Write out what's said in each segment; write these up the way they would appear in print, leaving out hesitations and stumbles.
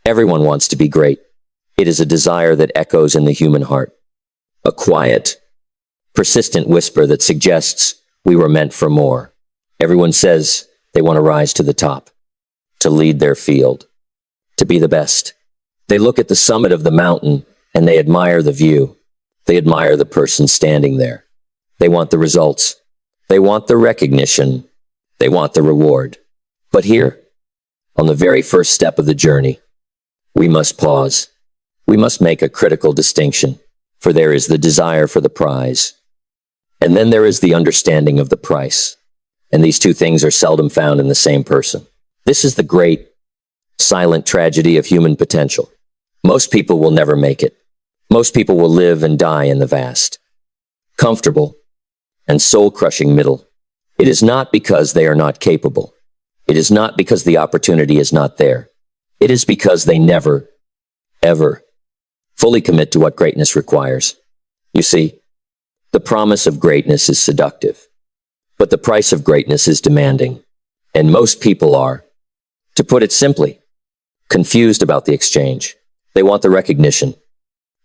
Everyone wants to be great. It is a desire that echoes in the human heart. A quiet, persistent whisper that suggests we were meant for more. Everyone says they want to rise to the top, to lead their field, to be the best. They look at the summit of the mountain and they admire the view. They admire the person standing there. They want the results. They want the recognition. They want the reward. But here, on the very first step of the journey, we must pause. We must make a critical distinction, for there is the desire for the prize, and then there is the understanding of the price. And these two things are seldom found in the same person. This is the great, silent tragedy of human potential. Most people will never make it. Most people will live and die in the vast, comfortable, and soul-crushing middle. It is not because they are not capable. It is not because the opportunity is not there. It is because they never, ever fully commit to what greatness requires. You see, the promise of greatness is seductive, but the price of greatness is demanding. And most people are, to put it simply, confused about the exchange. They want the recognition,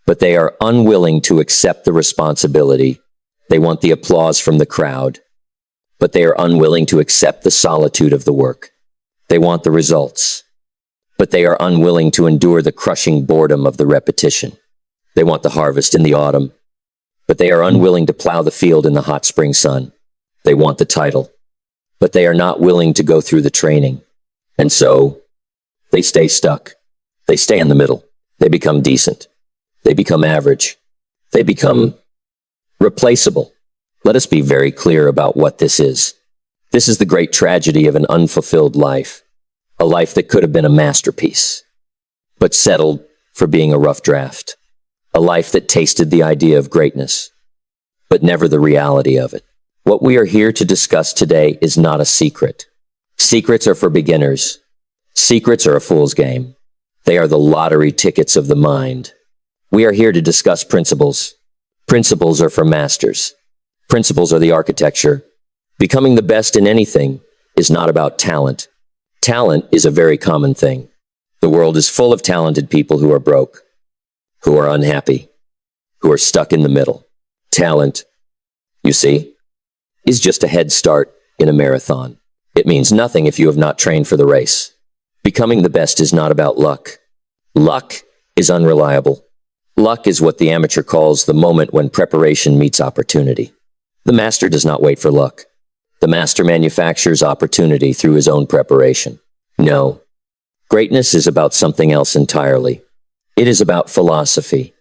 but they are unwilling to accept the responsibility. They want the applause from the crowd, but they are unwilling to accept the solitude of the work. They want the results, but they are unwilling to endure the crushing boredom of the repetition. They want the harvest in the autumn, but they are unwilling to plow the field in the hot spring sun. They want the title, but they are not willing to go through the training. And so, they stay stuck. They stay in the middle. They become decent. They become average. They become replaceable. Let us be very clear about what this is. This is the great tragedy of an unfulfilled life, a life that could have been a masterpiece, but settled for being a rough draft, a life that tasted the idea of greatness, but never the reality of it. What we are here to discuss today is not a secret. Secrets are for beginners. Secrets are a fool's game. They are the lottery tickets of the mind. We are here to discuss principles. Principles are for masters. Principles are the architecture. Becoming the best in anything is not about talent. Talent is a very common thing. The world is full of talented people who are broke, who are unhappy, who are stuck in the middle. Talent, you see, is just a head start in a marathon. It means nothing if you have not trained for the race. Becoming the best is not about luck. Luck is unreliable. Luck is what the amateur calls the moment when preparation meets opportunity. The master does not wait for luck. The master manufactures opportunity through his own preparation. No, greatness is about something else entirely. It is about philosophy.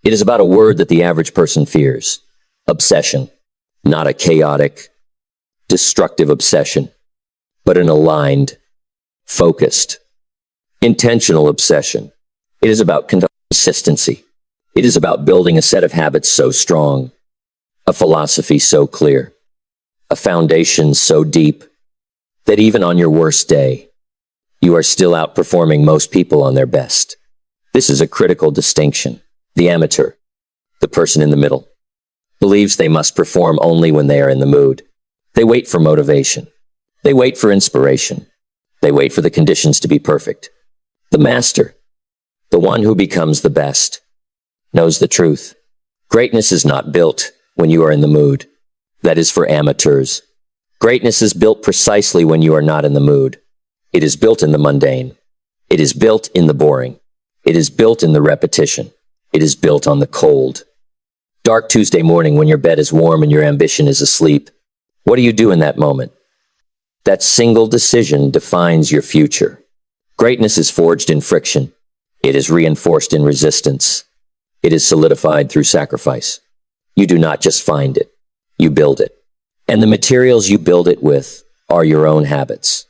It is about a word that the average person fears. Obsession. Not a chaotic, destructive obsession, but an aligned, focused, intentional obsession. It is about consistency. It is about building a set of habits so strong, a philosophy so clear, a foundation so deep, that even on your worst day, you are still outperforming most people on their best. This is a critical distinction. The amateur, the person in the middle, believes they must perform only when they are in the mood. They wait for motivation. They wait for inspiration. They wait for the conditions to be perfect. The master, the one who becomes the best, knows the truth. Greatness is not built when you are in the mood. That is for amateurs. Greatness is built precisely when you are not in the mood. It is built in the mundane. It is built in the boring. It is built in the repetition. It is built on the cold. Dark Tuesday morning when your bed is warm and your ambition is asleep. What do you do in that moment? That single decision defines your future. Greatness is forged in friction. It is reinforced in resistance. It is solidified through sacrifice. You do not just find it. You build it. And the materials you build it with are your own habits,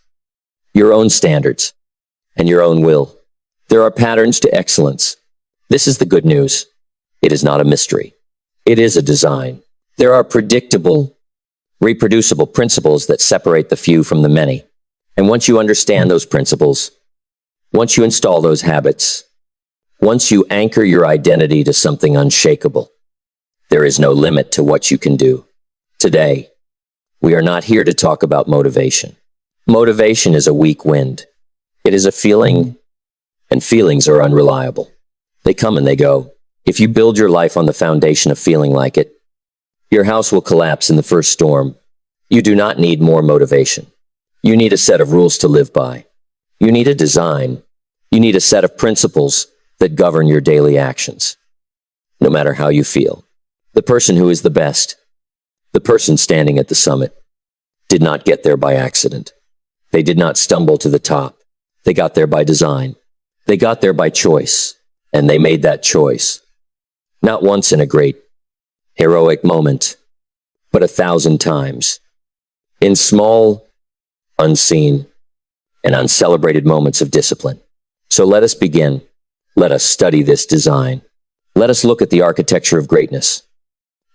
your own standards, and your own will. There are patterns to excellence. This is the good news. It is not a mystery. It is a design. There are predictable, reproducible principles that separate the few from the many. And once you understand those principles, once you install those habits, once you anchor your identity to something unshakable, there is no limit to what you can do. Today, we are not here to talk about motivation. Motivation is a weak wind. It is a feeling And feelings are unreliable. They come and they go. If you build your life on the foundation of feeling like it, your house will collapse in the first storm. You do not need more motivation. You need a set of rules to live by. You need a design. You need a set of principles that govern your daily actions. No matter how you feel. The person who is the best, the person standing at the summit, did not get there by accident. They did not stumble to the top. They got there by design. They got there by choice, and they made that choice. Not once in a great, heroic moment, but 1,000 times. In small, unseen, and uncelebrated moments of discipline. So let us begin. Let us study this design. Let us look at the architecture of greatness.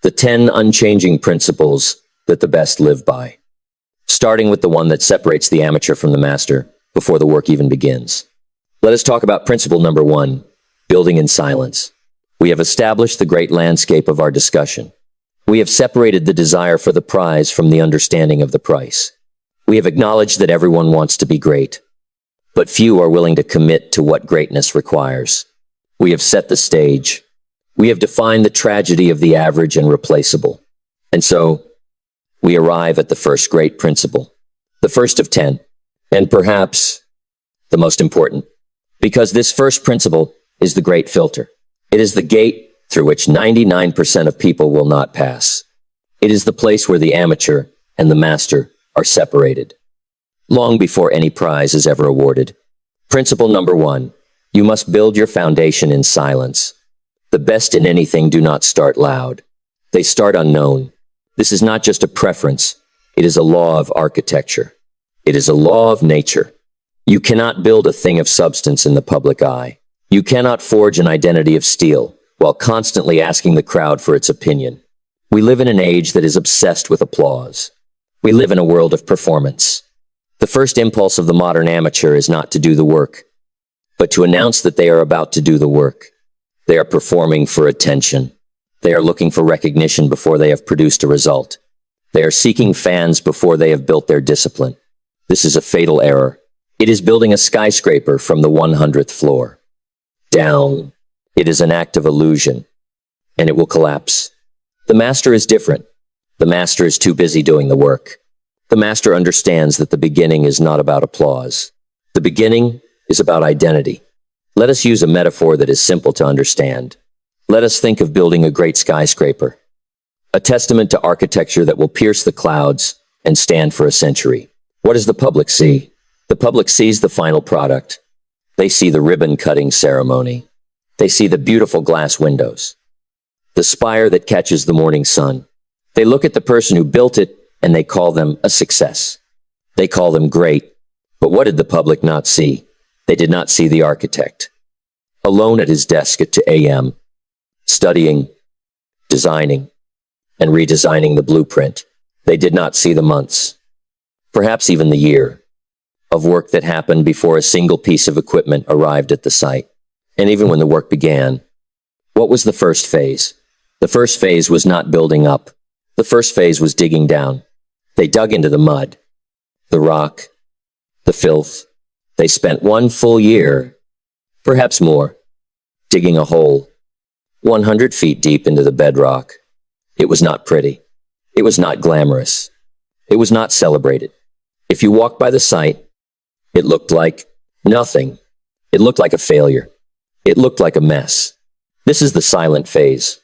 The 10 unchanging principles that the best live by. Starting with the one that separates the amateur from the master before the work even begins. Let us talk about principle number 1, building in silence. We have established the great landscape of our discussion. We have separated the desire for the prize from the understanding of the price. We have acknowledged that everyone wants to be great, but few are willing to commit to what greatness requires. We have set the stage. We have defined the tragedy of the average and replaceable. And so, we arrive at the first great principle, the first of 10, and perhaps the most important, because this first principle is the great filter. It is the gate through which 99% of people will not pass. It is the place where the amateur and the master are separated, long before any prize is ever awarded. Principle number 1, you must build your foundation in silence. The best in anything do not start loud. They start unknown. This is not just a preference. It is a law of architecture. It is a law of nature. You cannot build a thing of substance in the public eye. You cannot forge an identity of steel while constantly asking the crowd for its opinion. We live in an age that is obsessed with applause. We live in a world of performance. The first impulse of the modern amateur is not to do the work, but to announce that they are about to do the work. They are performing for attention. They are looking for recognition before they have produced a result. They are seeking fans before they have built their discipline. This is a fatal error. It is building a skyscraper from the 100th floor. Down. It is an act of illusion, and it will collapse. The master is different. The master is too busy doing the work. The master understands that the beginning is not about applause. The beginning is about identity. Let us use a metaphor that is simple to understand. Let us think of building a great skyscraper, a testament to architecture that will pierce the clouds and stand for a century. What does the public see? The public sees the final product. They see the ribbon-cutting ceremony. They see the beautiful glass windows, the spire that catches the morning sun. They look at the person who built it, and they call them a success. They call them great. But what did the public not see? They did not see the architect, alone at his desk at 2 a.m., studying, designing, and redesigning the blueprint. They did not see the months, perhaps even the year, of work that happened before a single piece of equipment arrived at the site. And even when the work began, what was the first phase? The first phase was not building up. The first phase was digging down. They dug into the mud, the rock, the filth. They spent 1 full year, perhaps more, digging a hole 100 feet deep into the bedrock. It was not pretty. It was not glamorous. It was not celebrated. If you walked by the site, it looked like nothing. It looked like a failure. It looked like a mess. This is the silent phase.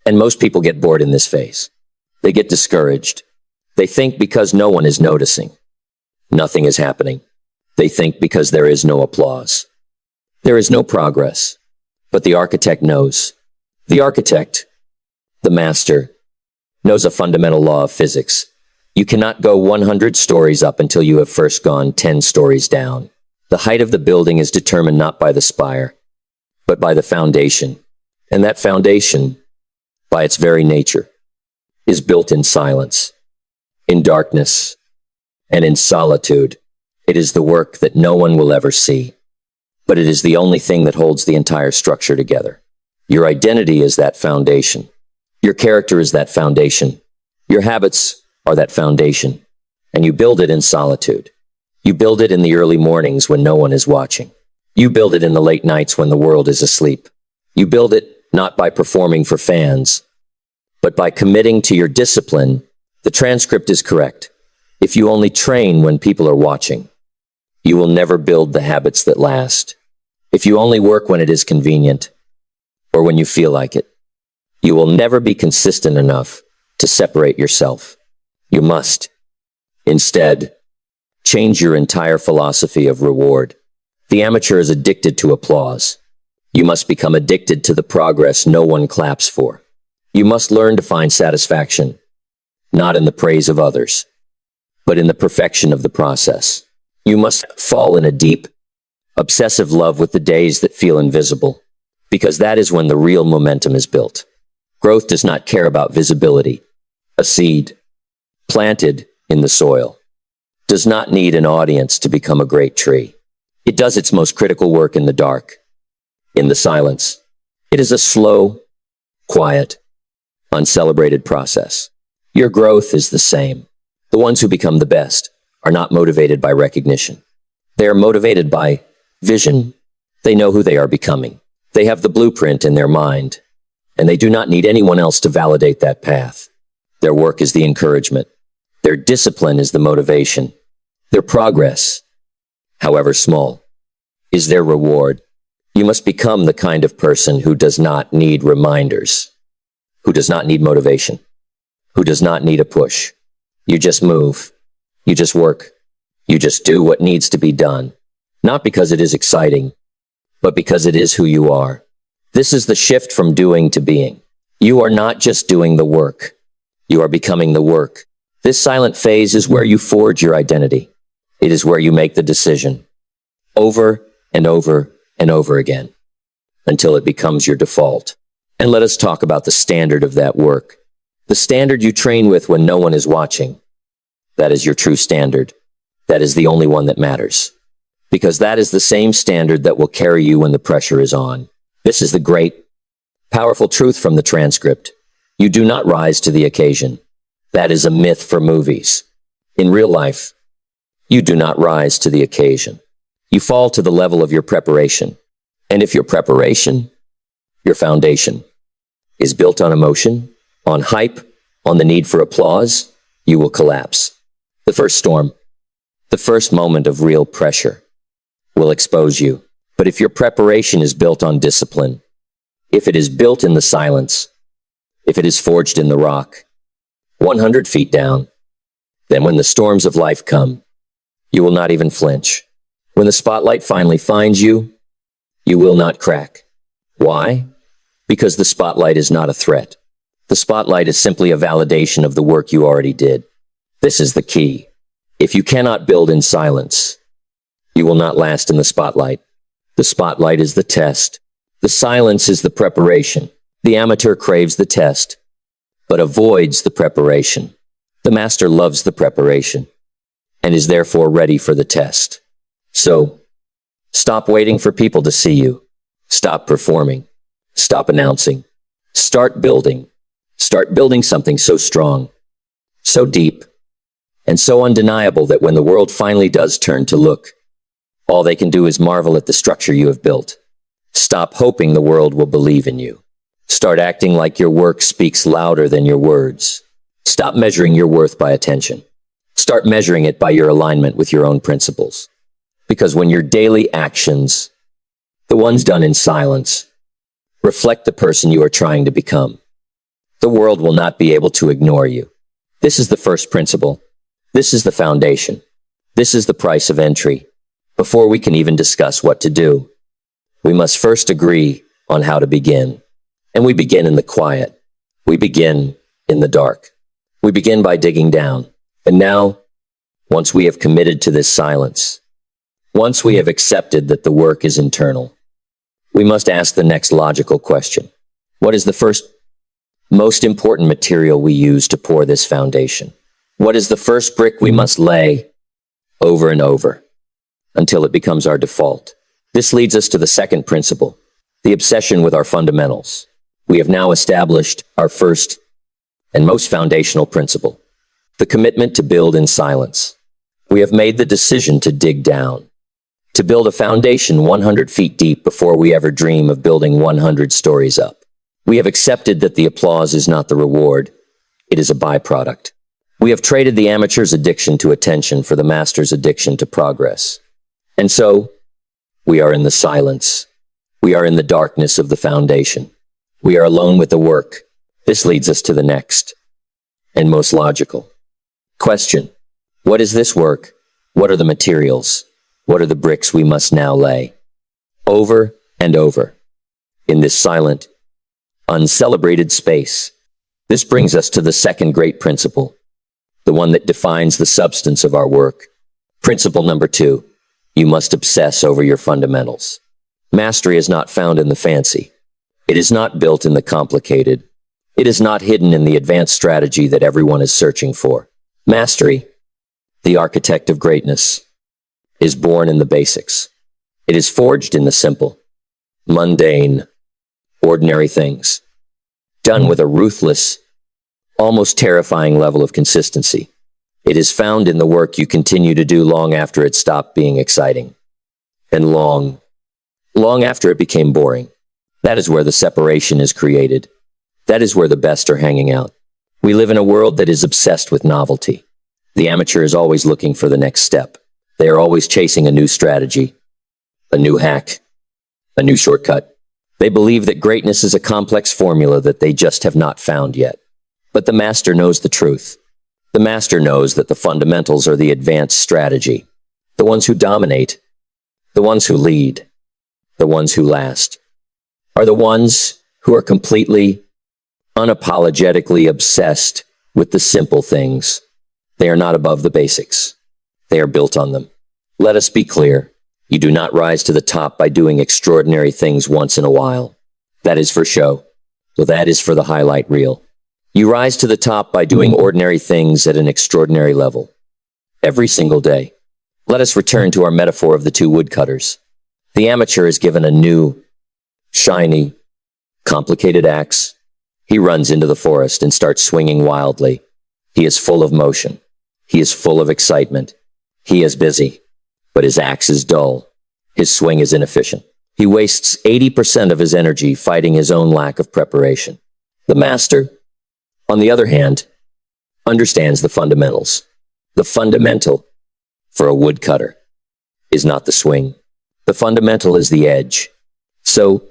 And most people get bored in this phase. They get discouraged. They think because no one is noticing, nothing is happening. They think because there is no applause. There is no progress. But the architect knows. The architect, the master, knows a fundamental law of physics. You cannot go 100 stories up until you have first gone 10 stories down. The height of the building is determined not by the spire, but by the foundation. And that foundation, by its very nature, is built in silence, in darkness, and in solitude. It is the work that no one will ever see, but it is the only thing that holds the entire structure together. Your identity is that foundation. Your character is that foundation. Your habits are that foundation, and you build it in solitude. You build it in the early mornings when no one is watching. You build it in the late nights when the world is asleep. You build it not by performing for fans, but by committing to your discipline. The transcript is correct. If you only train when people are watching, you will never build the habits that last. If you only work when it is convenient, or when you feel like it, you will never be consistent enough to separate yourself. You must, instead, change your entire philosophy of reward. The amateur is addicted to applause. You must become addicted to the progress no one claps for. You must learn to find satisfaction, not in the praise of others, but in the perfection of the process. You must fall in a deep, obsessive love with the days that feel invisible, because that is when the real momentum is built. Growth does not care about visibility. A seed, planted in the soil, does not need an audience to become a great tree. It does its most critical work in the dark, in the silence. It is a slow, quiet, uncelebrated process. Your growth is the same. The ones who become the best are not motivated by recognition. They are motivated by vision. They know who they are becoming. They have the blueprint in their mind, and they do not need anyone else to validate that path. Their work is the encouragement. Their discipline is the motivation. Their progress, however small, is their reward. You must become the kind of person who does not need reminders, who does not need motivation, who does not need a push. You just move. You just work. You just do what needs to be done, not because it is exciting, but because it is who you are. This is the shift from doing to being. You are not just doing the work. You are becoming the work. This silent phase is where you forge your identity. It is where you make the decision, over and over and over again, until it becomes your default. And let us talk about the standard of that work. The standard you train with when no one is watching. That is your true standard. That is the only one that matters. Because that is the same standard that will carry you when the pressure is on. This is the great, powerful truth from the transcript. You do not rise to the occasion. That is a myth for movies. In real life, you do not rise to the occasion. You fall to the level of your preparation. And if your preparation, your foundation, is built on emotion, on hype, on the need for applause, you will collapse. The first storm, the first moment of real pressure, will expose you. But if your preparation is built on discipline, if it is built in the silence, if it is forged in the rock, 100 feet down, then when the storms of life come, you will not even flinch. When the spotlight finally finds you, you will not crack. Why? Because the spotlight is not a threat. The spotlight is simply a validation of the work you already did. This is the key. If you cannot build in silence, you will not last in the spotlight. The spotlight is the test. The silence is the preparation. The amateur craves the test, but avoids the preparation. The master loves the preparation, and is therefore ready for the test. So, stop waiting for people to see you. Stop performing. Stop announcing. Start building. Start building something so strong, so deep, and so undeniable that when the world finally does turn to look, all they can do is marvel at the structure you have built. Stop hoping the world will believe in you. Start acting like your work speaks louder than your words. Stop measuring your worth by attention. Start measuring it by your alignment with your own principles. Because when your daily actions, the ones done in silence, reflect the person you are trying to become, the world will not be able to ignore you. This is the first principle. This is the foundation. This is the price of entry. Before we can even discuss what to do, we must first agree on how to begin. And we begin in the quiet. We begin in the dark. We begin by digging down. And now, once we have committed to this silence, once we have accepted that the work is internal, we must ask the next logical question. What is the first, most important material we use to pour this foundation? What is the first brick we must lay over and over until it becomes our default? This leads us to the second principle, the obsession with our fundamentals. We have now established our first and most foundational principle, the commitment to build in silence. We have made the decision to dig down, to build a foundation 100 feet deep before we ever dream of building 100 stories up. We have accepted that the applause is not the reward, it is a byproduct. We have traded the amateur's addiction to attention for the master's addiction to progress. And so, we are in the silence. We are in the darkness of the foundation. We are alone with the work. This leads us to the next, and most logical question. What is this work? What are the materials? What are the bricks we must now lay? Over and over, in this silent, uncelebrated space. This brings us to the second great principle, the one that defines the substance of our work. Principle number 2, you must obsess over your fundamentals. Mastery is not found in the fancy. It is not built in the complicated. It is not hidden in the advanced strategy that everyone is searching for. Mastery, the architect of greatness, is born in the basics. It is forged in the simple, mundane, ordinary things, done with a ruthless, almost terrifying level of consistency. It is found in the work you continue to do long after it stopped being exciting, and long after it became boring. That is where the separation is created. That is where the best are hanging out. We live in a world that is obsessed with novelty. The amateur is always looking for the next step. They are always chasing a new strategy, a new hack, a new shortcut. They believe that greatness is a complex formula that they just have not found yet. But the master knows the truth. The master knows that the fundamentals are the advanced strategy. The ones who dominate, the ones who lead, the ones who last, are the ones who are completely, unapologetically obsessed with the simple things. They are not above the basics. They are built on them. Let us be clear. You do not rise to the top by doing extraordinary things once in a while. That is for show. So that is for the highlight reel. You rise to the top by doing ordinary things at an extraordinary level. Every single day. Let us return to our metaphor of the 2 woodcutters. The amateur is given a new, shiny, complicated axe. He runs into the forest and starts swinging wildly. He is full of motion. He is full of excitement. He is busy, but his axe is dull. His swing is inefficient. He wastes 80% of his energy fighting his own lack of preparation. The master, on the other hand, understands the fundamentals. The fundamental for a woodcutter is not the swing. The fundamental is the edge. So,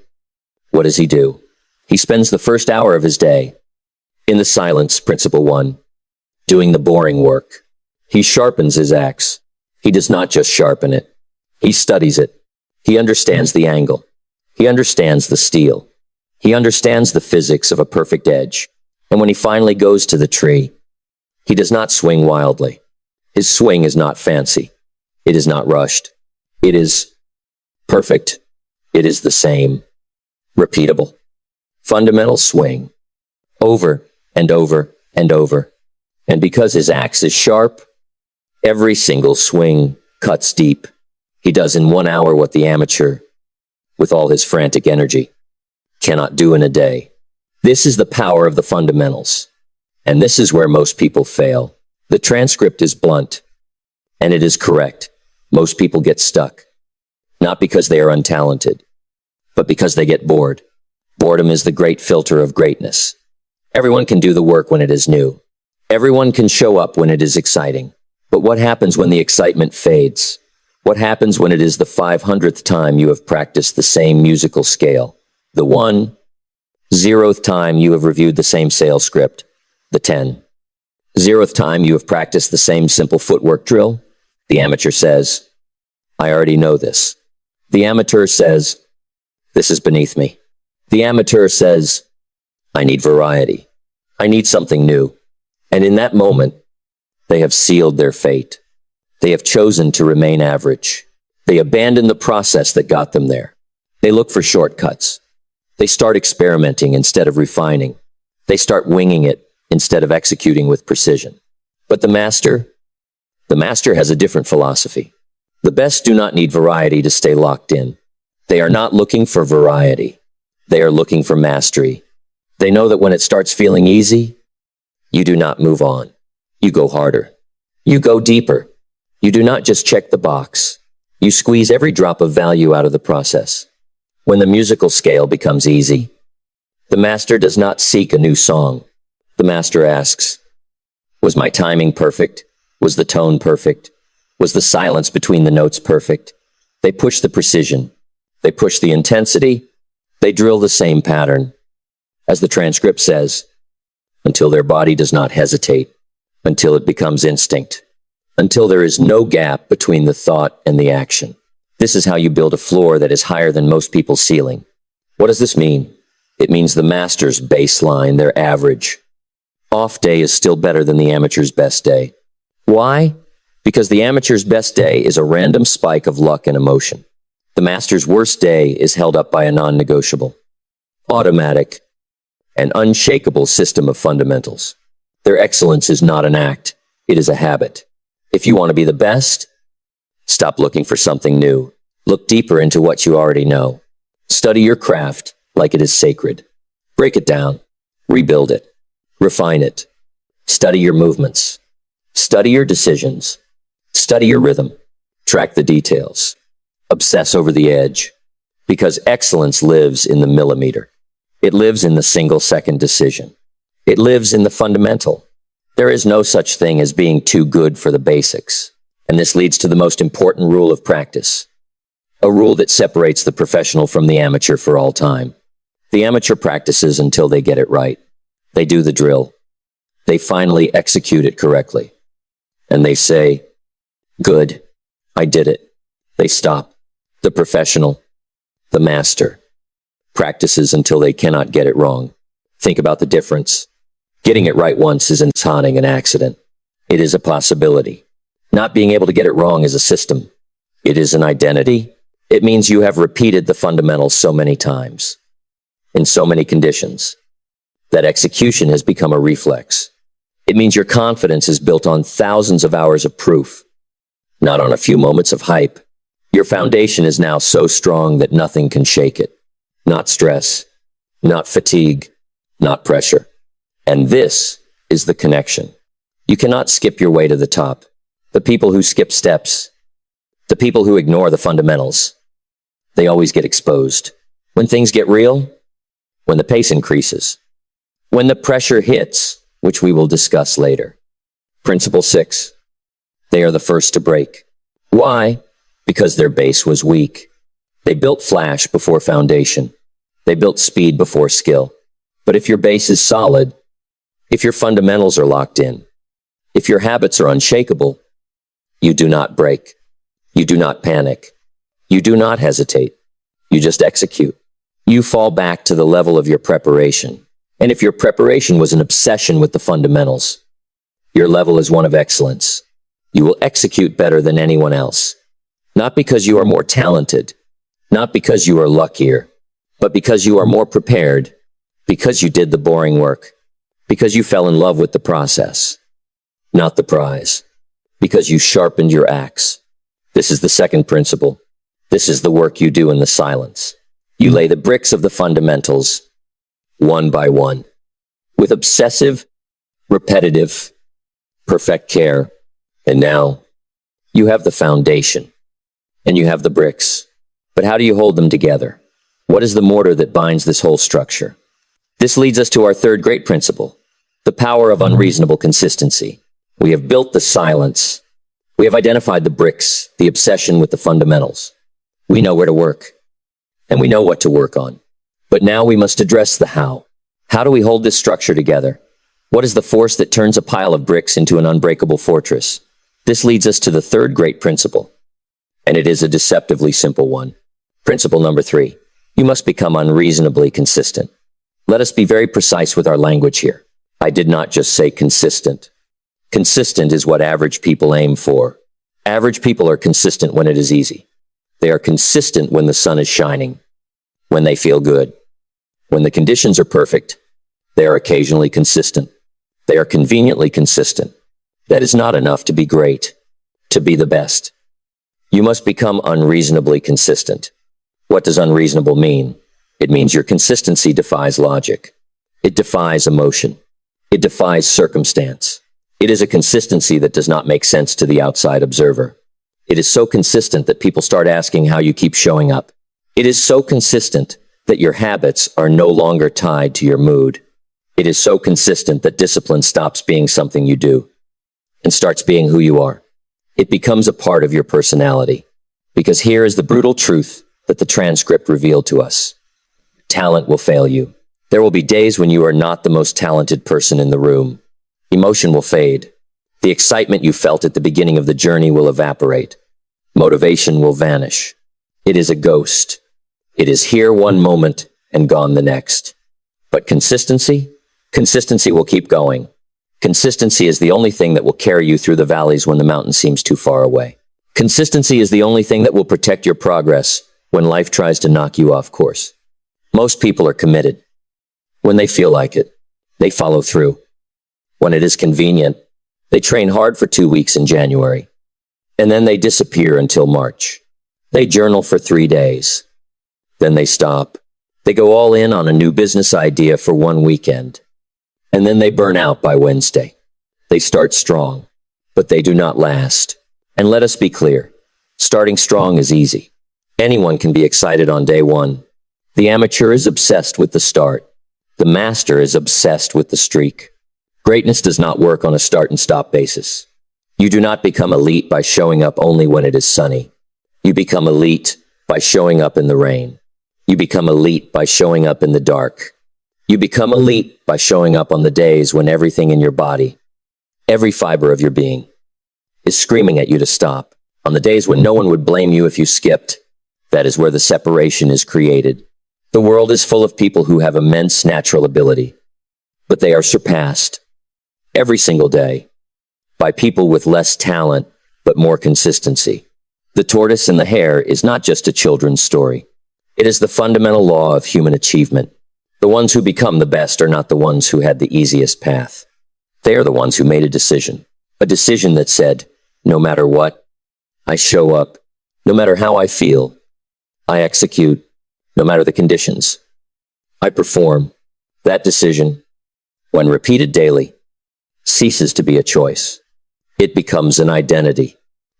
what does he do? He spends the first hour of his day in the silence, principle 1, doing the boring work. He sharpens his axe. He does not just sharpen it. He studies it. He understands the angle. He understands the steel. He understands the physics of a perfect edge. And when he finally goes to the tree, he does not swing wildly. His swing is not fancy. It is not rushed. It is perfect. It is the same. Repeatable. Fundamental swing. Over and over and over. And because his axe is sharp, every single swing cuts deep. He does in 1 hour what the amateur, with all his frantic energy, cannot do in a day. This is the power of the fundamentals. And this is where most people fail. The transcript is blunt, and it is correct. Most people get stuck. Not because they are untalented, but because they get bored. Boredom is the great filter of greatness. Everyone can do the work when it is new. Everyone can show up when it is exciting. But what happens when the excitement fades? What happens when it is the 500th time you have practiced the same musical scale? The 1,000th time you have reviewed the same sales script? The 10,000th time you have practiced the same simple footwork drill? The amateur says, I already know this. The amateur says, this is beneath me. The amateur says, I need variety. I need something new. And in that moment, they have sealed their fate. They have chosen to remain average. They abandon the process that got them there. They look for shortcuts. They start experimenting instead of refining. They start winging it instead of executing with precision. But the master has a different philosophy. The best do not need variety to stay locked in. They are not looking for variety. They are looking for mastery. They know that when it starts feeling easy, you do not move on. You go harder. You go deeper. You do not just check the box. You squeeze every drop of value out of the process. When the musical scale becomes easy, the master does not seek a new song. The master asks, was my timing perfect? Was the tone perfect? Was the silence between the notes perfect? They push the precision. They push the intensity. They drill the same pattern. As the transcript says, until their body does not hesitate, until it becomes instinct, until there is no gap between the thought and the action. This is how you build a floor that is higher than most people's ceiling. What does this mean? It means the master's baseline, their average. Off day is still better than the amateur's best day. Why? Because the amateur's best day is a random spike of luck and emotion. The master's worst day is held up by a non-negotiable, automatic, and unshakable system of fundamentals. Their excellence is not an act, it is a habit. If you want to be the best, stop looking for something new. Look deeper into what you already know. Study your craft like it is sacred. Break it down, rebuild it, refine it. Study your movements. Study your decisions. Study your rhythm. Track the details. Obsess over the edge. Because excellence lives in the millimeter. It lives in the single-second decision. It lives in the fundamental. There is no such thing as being too good for the basics. And this leads to the most important rule of practice. A rule that separates the professional from the amateur for all time. The amateur practices until they get it right. They do the drill. They finally execute it correctly. And they say, good, I did it. They stop. The professional, the master, practices until they cannot get it wrong. Think about the difference. Getting it right once isn't haunting an accident. It is a possibility. Not being able to get it wrong is a system. It is an identity. It means you have repeated the fundamentals so many times, in so many conditions, that execution has become a reflex. It means your confidence is built on thousands of hours of proof, not on a few moments of hype. Your foundation is now so strong that nothing can shake it. Not stress, not fatigue, not pressure. And this is the connection. You cannot skip your way to the top. The people who skip steps, the people who ignore the fundamentals, they always get exposed. When things get real, when the pace increases, when the pressure hits, which we will discuss later. Principle 6. They are the first to break. Why? Because their base was weak. They built flash before foundation. They built speed before skill. But if your base is solid, if your fundamentals are locked in, if your habits are unshakable, you do not break. You do not panic. You do not hesitate. You just execute. You fall back to the level of your preparation. And if your preparation was an obsession with the fundamentals, your level is one of excellence. You will execute better than anyone else. Not because you are more talented, not because you are luckier, but because you are more prepared, because you did the boring work, because you fell in love with the process, not the prize, because you sharpened your axe. This is the second principle. This is the work you do in the silence. You lay the bricks of the fundamentals, one by one, with obsessive, repetitive, perfect care. And now, you have the foundation, and you have the bricks. But how do you hold them together? What is the mortar that binds this whole structure? This leads us to our third great principle, the power of unreasonable consistency. We have built the silence. We have identified the bricks, the obsession with the fundamentals. We know where to work, and we know what to work on. But now we must address the how. How do we hold this structure together? What is the force that turns a pile of bricks into an unbreakable fortress? This leads us to the third great principle, and it is a deceptively simple one. Principle number 3. You must become unreasonably consistent. Let us be very precise with our language here. I did not just say consistent. Consistent is what average people aim for. Average people are consistent when it is easy. They are consistent when the sun is shining, when they feel good. When the conditions are perfect, they are occasionally consistent. They are conveniently consistent. That is not enough to be great, to be the best. You must become unreasonably consistent. What does unreasonable mean? It means your consistency defies logic. It defies emotion. It defies circumstance. It is a consistency that does not make sense to the outside observer. It is so consistent that people start asking how you keep showing up. It is so consistent that your habits are no longer tied to your mood. It is so consistent that discipline stops being something you do and starts being who you are. It becomes a part of your personality. Because here is the brutal truth that the transcript revealed to us. Talent will fail you. There will be days when you are not the most talented person in the room. Emotion will fade. The excitement you felt at the beginning of the journey will evaporate. Motivation will vanish. It is a ghost. It is here one moment and gone the next. But consistency? Consistency will keep going. Consistency is the only thing that will carry you through the valleys when the mountain seems too far away. Consistency is the only thing that will protect your progress when life tries to knock you off course. Most people are committed. When they feel like it, they follow through. When it is convenient, they train hard for 2 weeks in January. And then they disappear until March. They journal for 3 days. Then they stop. They go all in on a new business idea for 1 weekend. And then they burn out by Wednesday. They start strong, but they do not last. And let us be clear, starting strong is easy. Anyone can be excited on day one. The amateur is obsessed with the start. The master is obsessed with the streak. Greatness does not work on a start and stop basis. You do not become elite by showing up only when it is sunny. You become elite by showing up in the rain. You become elite by showing up in the dark. You become elite by showing up on the days when everything in your body, every fiber of your being, is screaming at you to stop. On the days when no one would blame you if you skipped, that is where the separation is created. The world is full of people who have immense natural ability, but they are surpassed every single day by people with less talent, but more consistency. The tortoise and the hare is not just a children's story. It is the fundamental law of human achievement. The ones who become the best are not the ones who had the easiest path. They are the ones who made a decision that said, no matter what, I show up. No matter how I feel, I execute. No matter the conditions, I perform. That decision, when repeated daily, ceases to be a choice. It becomes an identity.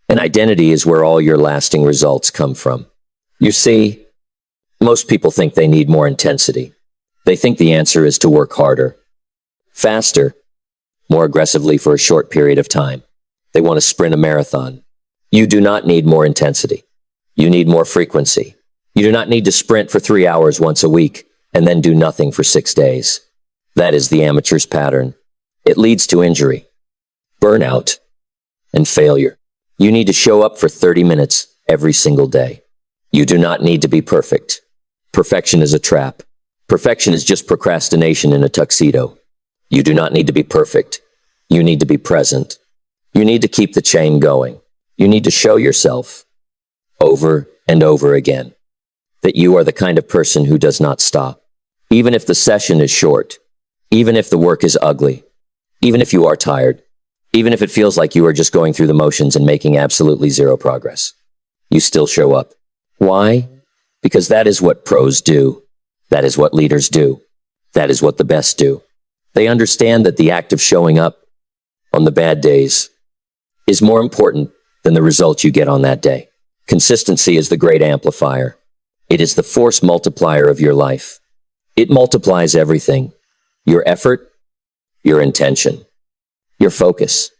An identity is where all your lasting results come from. You see, most people think they need more intensity. They think the answer is to work harder, faster, more aggressively for a short period of time. They want to sprint a marathon. You do not need more intensity. You need more frequency. You do not need to sprint for 3 hours once a week and then do nothing for 6 days. That is the amateur's pattern. It leads to injury, burnout, and failure. You need to show up for 30 minutes every single day. You do not need to be perfect. Perfection is a trap. Perfection is just procrastination in a tuxedo. You do not need to be perfect. You need to be present. You need to keep the chain going. You need to show yourself over and over again that you are the kind of person who does not stop. Even if the session is short, even if the work is ugly, even if you are tired, even if it feels like you are just going through the motions and making absolutely zero progress, you still show up. Why? Because that is what pros do. That is what leaders do. That is what the best do. They understand that the act of showing up on the bad days is more important than the results you get on that day. Consistency is the great amplifier. It is the force multiplier of your life. It multiplies everything. Your effort, your intention, your focus.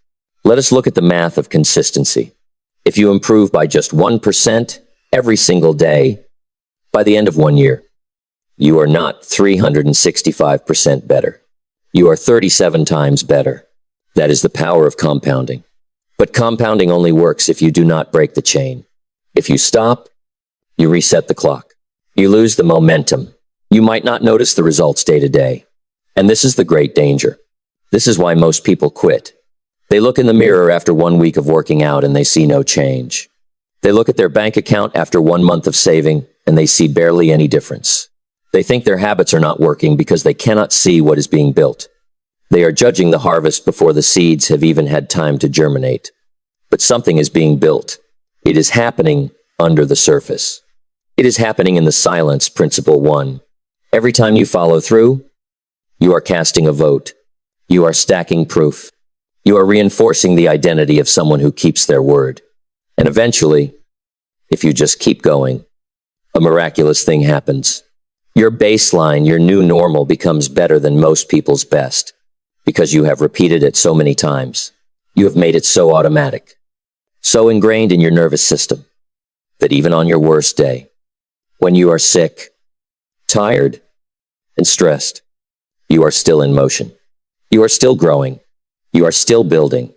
Let us look at the math of consistency. If you improve by just 1% every single day, by the end of 1 year, you are not 365% better. You are 37 times better. That is the power of compounding. But compounding only works if you do not break the chain. If you stop, you reset the clock. You lose the momentum. You might not notice the results day to day. And this is the great danger. This is why most people quit. They look in the mirror after 1 week of working out and they see no change. They look at their bank account after 1 month of saving and they see barely any difference. They think their habits are not working because they cannot see what is being built. They are judging the harvest before the seeds have even had time to germinate. But something is being built. It is happening under the surface. It is happening in the silence, principle 1. Every time you follow through, you are casting a vote. You are stacking proof. You are reinforcing the identity of someone who keeps their word. And eventually, if you just keep going, a miraculous thing happens. Your baseline, your new normal, becomes better than most people's best because you have repeated it so many times. You have made it so automatic, so ingrained in your nervous system that even on your worst day, when you are sick, tired, and stressed, you are still in motion. You are still growing. You are still building.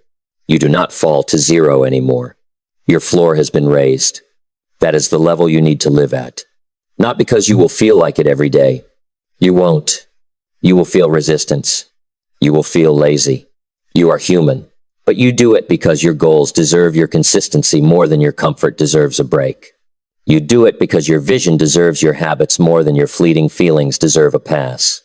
You do not fall to zero anymore. Your floor has been raised. That is the level you need to live at. Not because you will feel like it every day. You won't. You will feel resistance. You will feel lazy. You are human. But you do it because your goals deserve your consistency more than your comfort deserves a break. You do it because your vision deserves your habits more than your fleeting feelings deserve a pass.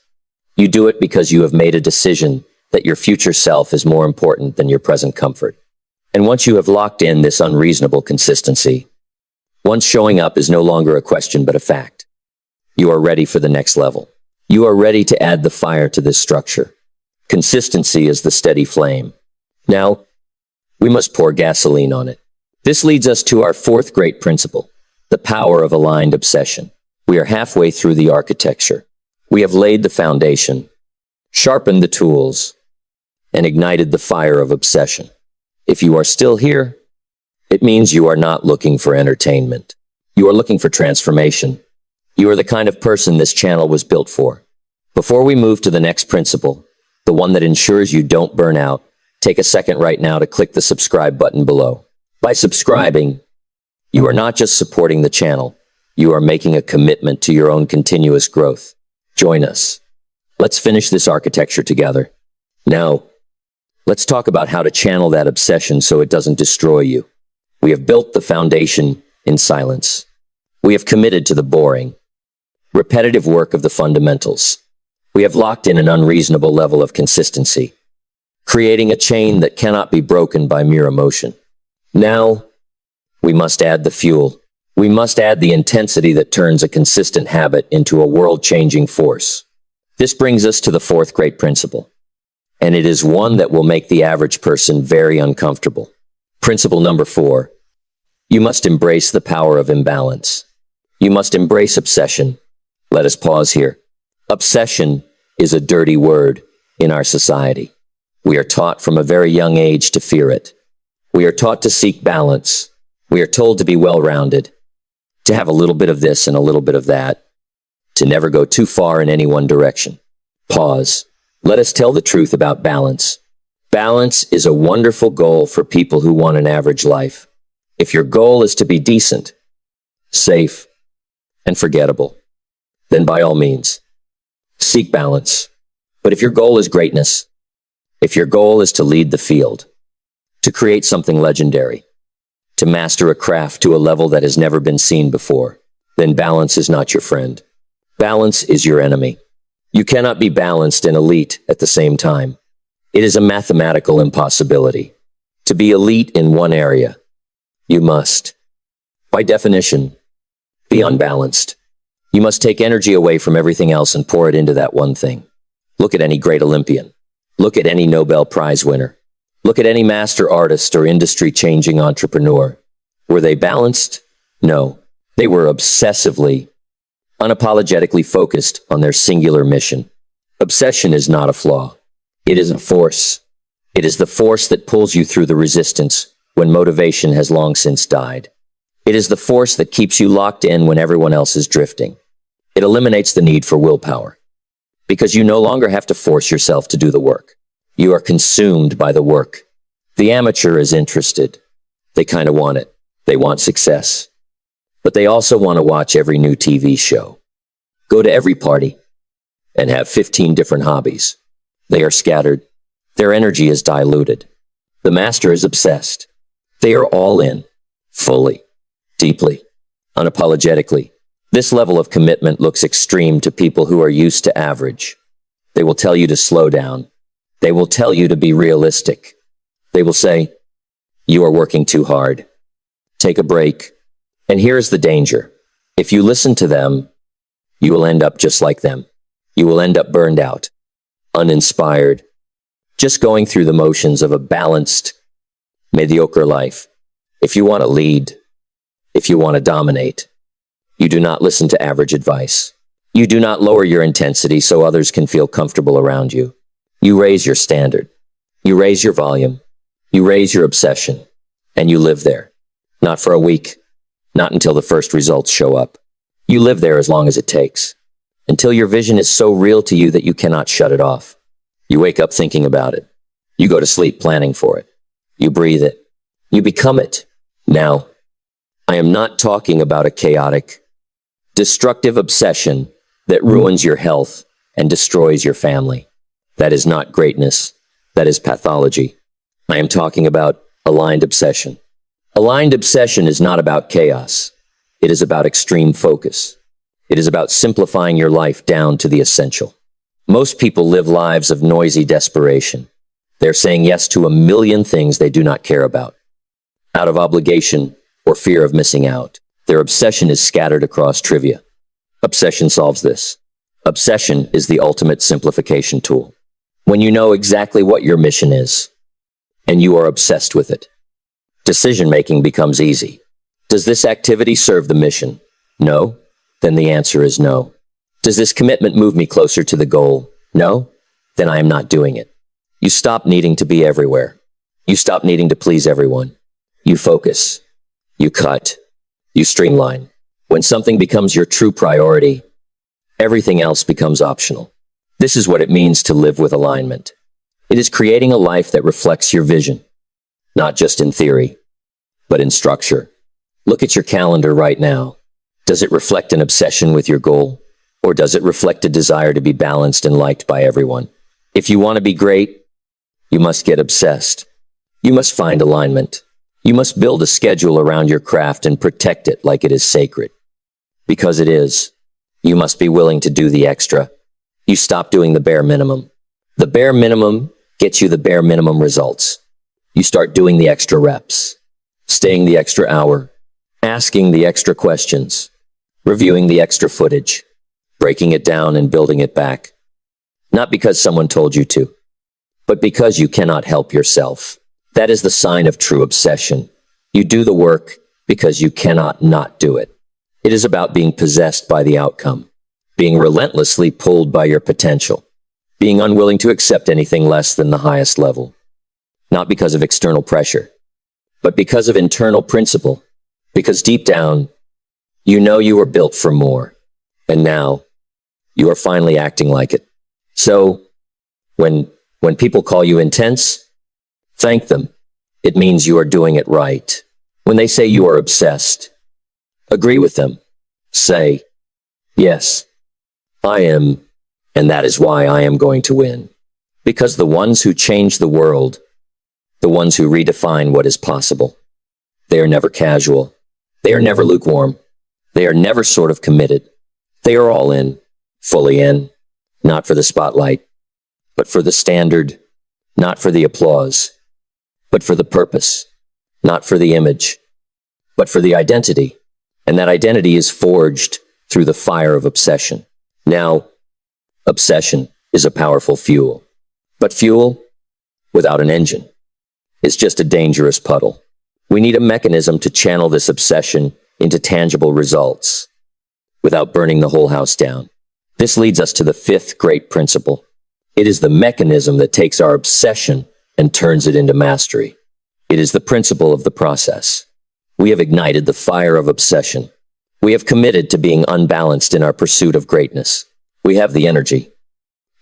You do it because you have made a decision that your future self is more important than your present comfort. And once you have locked in this unreasonable consistency, once showing up is no longer a question but a fact, you are ready for the next level. You are ready to add the fire to this structure. Consistency is the steady flame. Now, we must pour gasoline on it. This leads us to our fourth great principle, the power of aligned obsession. We are halfway through the architecture. We have laid the foundation, sharpened the tools, and ignited the fire of obsession. If you are still here, it means you are not looking for entertainment. You are looking for transformation. You are the kind of person this channel was built for. Before we move to the next principle, the one that ensures you don't burn out, take a second right now to click the subscribe button below. By subscribing, you are not just supporting the channel, you are making a commitment to your own continuous growth. Join us. Let's finish this architecture together. Now, let's talk about how to channel that obsession so it doesn't destroy you. We have built the foundation in silence. We have committed to the boring, repetitive work of the fundamentals. We have locked in an unreasonable level of consistency, creating a chain that cannot be broken by mere emotion. Now, we must add the fuel. We must add the intensity that turns a consistent habit into a world-changing force. This brings us to the fourth great principle, and it is one that will make the average person very uncomfortable. Principle number 4. You must embrace the power of imbalance. You must embrace obsession. Let us pause here. Obsession is a dirty word in our society. We are taught from a very young age to fear it. We are taught to seek balance. We are told to be well-rounded, to have a little bit of this and a little bit of that, to never go too far in any one direction. Pause. Let us tell the truth about balance. Balance is a wonderful goal for people who want an average life. If your goal is to be decent, safe, and forgettable, then by all means, seek balance. But if your goal is greatness, if your goal is to lead the field, to create something legendary, to master a craft to a level that has never been seen before, then balance is not your friend. Balance is your enemy. You cannot be balanced and elite at the same time. It is a mathematical impossibility. To be elite in one area, you must, by definition, be unbalanced. You must take energy away from everything else and pour it into that one thing. Look at any great Olympian. Look at any Nobel Prize winner. Look at any master artist or industry-changing entrepreneur. Were they balanced? No. They were obsessively, unapologetically focused on their singular mission. Obsession is not a flaw. It is a force. It is the force that pulls you through the resistance when motivation has long since died. It is the force that keeps you locked in when everyone else is drifting. It eliminates the need for willpower, because you no longer have to force yourself to do the work. You are consumed by the work. The amateur is interested. They kind of want it. They want success. But they also want to watch every new TV show, go to every party, and have 15 different hobbies. They are scattered. Their energy is diluted. The master is obsessed. They are all in, fully, deeply, unapologetically. This level of commitment looks extreme to people who are used to average. They will tell you to slow down. They will tell you to be realistic. They will say, you are working too hard. Take a break. And here's the danger. If you listen to them, you will end up just like them. You will end up burned out, uninspired, just going through the motions of a balanced, mediocre life. If you want to lead, if you want to dominate, you do not listen to average advice. You do not lower your intensity so others can feel comfortable around you. You raise your standard. You raise your volume. You raise your obsession. And you live there. Not for a week. Not until the first results show up. You live there as long as it takes. Until your vision is so real to you that you cannot shut it off. You wake up thinking about it. You go to sleep planning for it. You breathe it. You become it. Now, I am not talking about a chaotic, destructive obsession that ruins your health and destroys your family. That is not greatness. That is pathology. I am talking about aligned obsession. Aligned obsession is not about chaos. It is about extreme focus. It is about simplifying your life down to the essential. Most people live lives of noisy desperation. They're saying yes to a million things they do not care about. Out of obligation or fear of missing out, their obsession is scattered across trivia. Obsession solves this. Obsession is the ultimate simplification tool. When you know exactly what your mission is, and you are obsessed with it, decision-making becomes easy. Does this activity serve the mission? No? Then the answer is no. Does this commitment move me closer to the goal? No? Then I am not doing it. You stop needing to be everywhere. You stop needing to please everyone. You focus. You cut. You streamline. When something becomes your true priority, everything else becomes optional. This is what it means to live with alignment. It is creating a life that reflects your vision, not just in theory, but in structure. Look at your calendar right now. Does it reflect an obsession with your goal? Or does it reflect a desire to be balanced and liked by everyone? If you want to be great, you must get obsessed. You must find alignment. You must build a schedule around your craft and protect it like it is sacred. Because it is. You must be willing to do the extra. You stop doing the bare minimum. The bare minimum gets you the bare minimum results. You start doing the extra reps, staying the extra hour, asking the extra questions, reviewing the extra footage, breaking it down and building it back. Not because someone told you to, but because you cannot help yourself. That is the sign of true obsession. You do the work because you cannot not do it. It is about being possessed by the outcome, being relentlessly pulled by your potential, being unwilling to accept anything less than the highest level. Not because of external pressure, but because of internal principle. Because deep down, you know you were built for more. And now, you are finally acting like it. So, when people call you intense, thank them. It means you are doing it right. When they say you are obsessed, agree with them. Say, yes, I am, and that is why I am going to win. Because the ones who change the world, the ones who redefine what is possible, they are never casual. They are never lukewarm. They are never sort of committed. They are all in, fully in, not for the spotlight, but for the standard, not for the applause, but for the purpose, not for the image, but for the identity. And that identity is forged through the fire of obsession. Now, obsession is a powerful fuel, but fuel without an engine is just a dangerous puddle. We need a mechanism to channel this obsession into tangible results without burning the whole house down. This leads us to the fifth great principle. It is the mechanism that takes our obsession and turns it into mastery. It is the principle of the process. We have ignited the fire of obsession. We have committed to being unbalanced in our pursuit of greatness. We have the energy,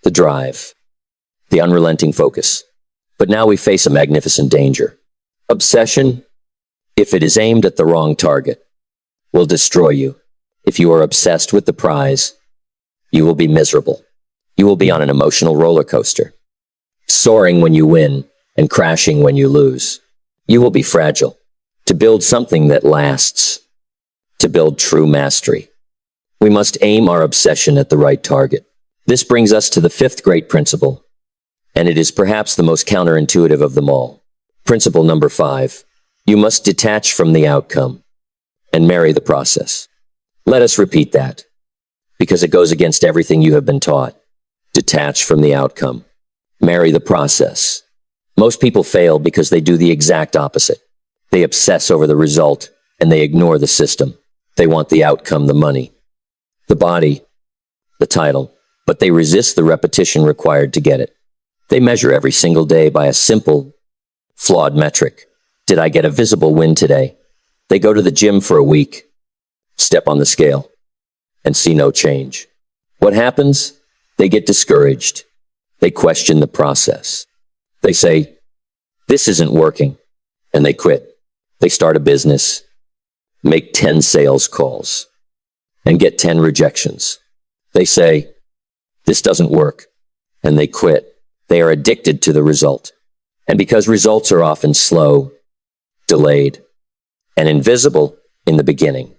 the drive, the unrelenting focus. But now we face a magnificent danger. Obsession, if it is aimed at the wrong target, will destroy you. If you are obsessed with the prize, you will be miserable. You will be on an emotional roller coaster, soaring when you win and crashing when you lose. You will be fragile. To build something that lasts, to build true mastery, we must aim our obsession at the right target. This brings us to the fifth great principle, and it is perhaps the most counterintuitive of them all. Principle number 5. You must detach from the outcome and marry the process. Let us repeat that, because it goes against everything you have been taught. Detach from the outcome. Marry the process. Most people fail because they do the exact opposite. They obsess over the result, and they ignore the system. They want the outcome, the money, the body, the title, but they resist the repetition required to get it. They measure every single day by a simple, flawed metric. Did I get a visible win today? They go to the gym for a week, step on the scale, and see no change. What happens? They get discouraged. They question the process. They say, this isn't working, and they quit. They start a business, make 10 sales calls, and get 10 rejections. They say, this doesn't work, and they quit. They are addicted to the result. And because results are often slow, delayed, and invisible in the beginning,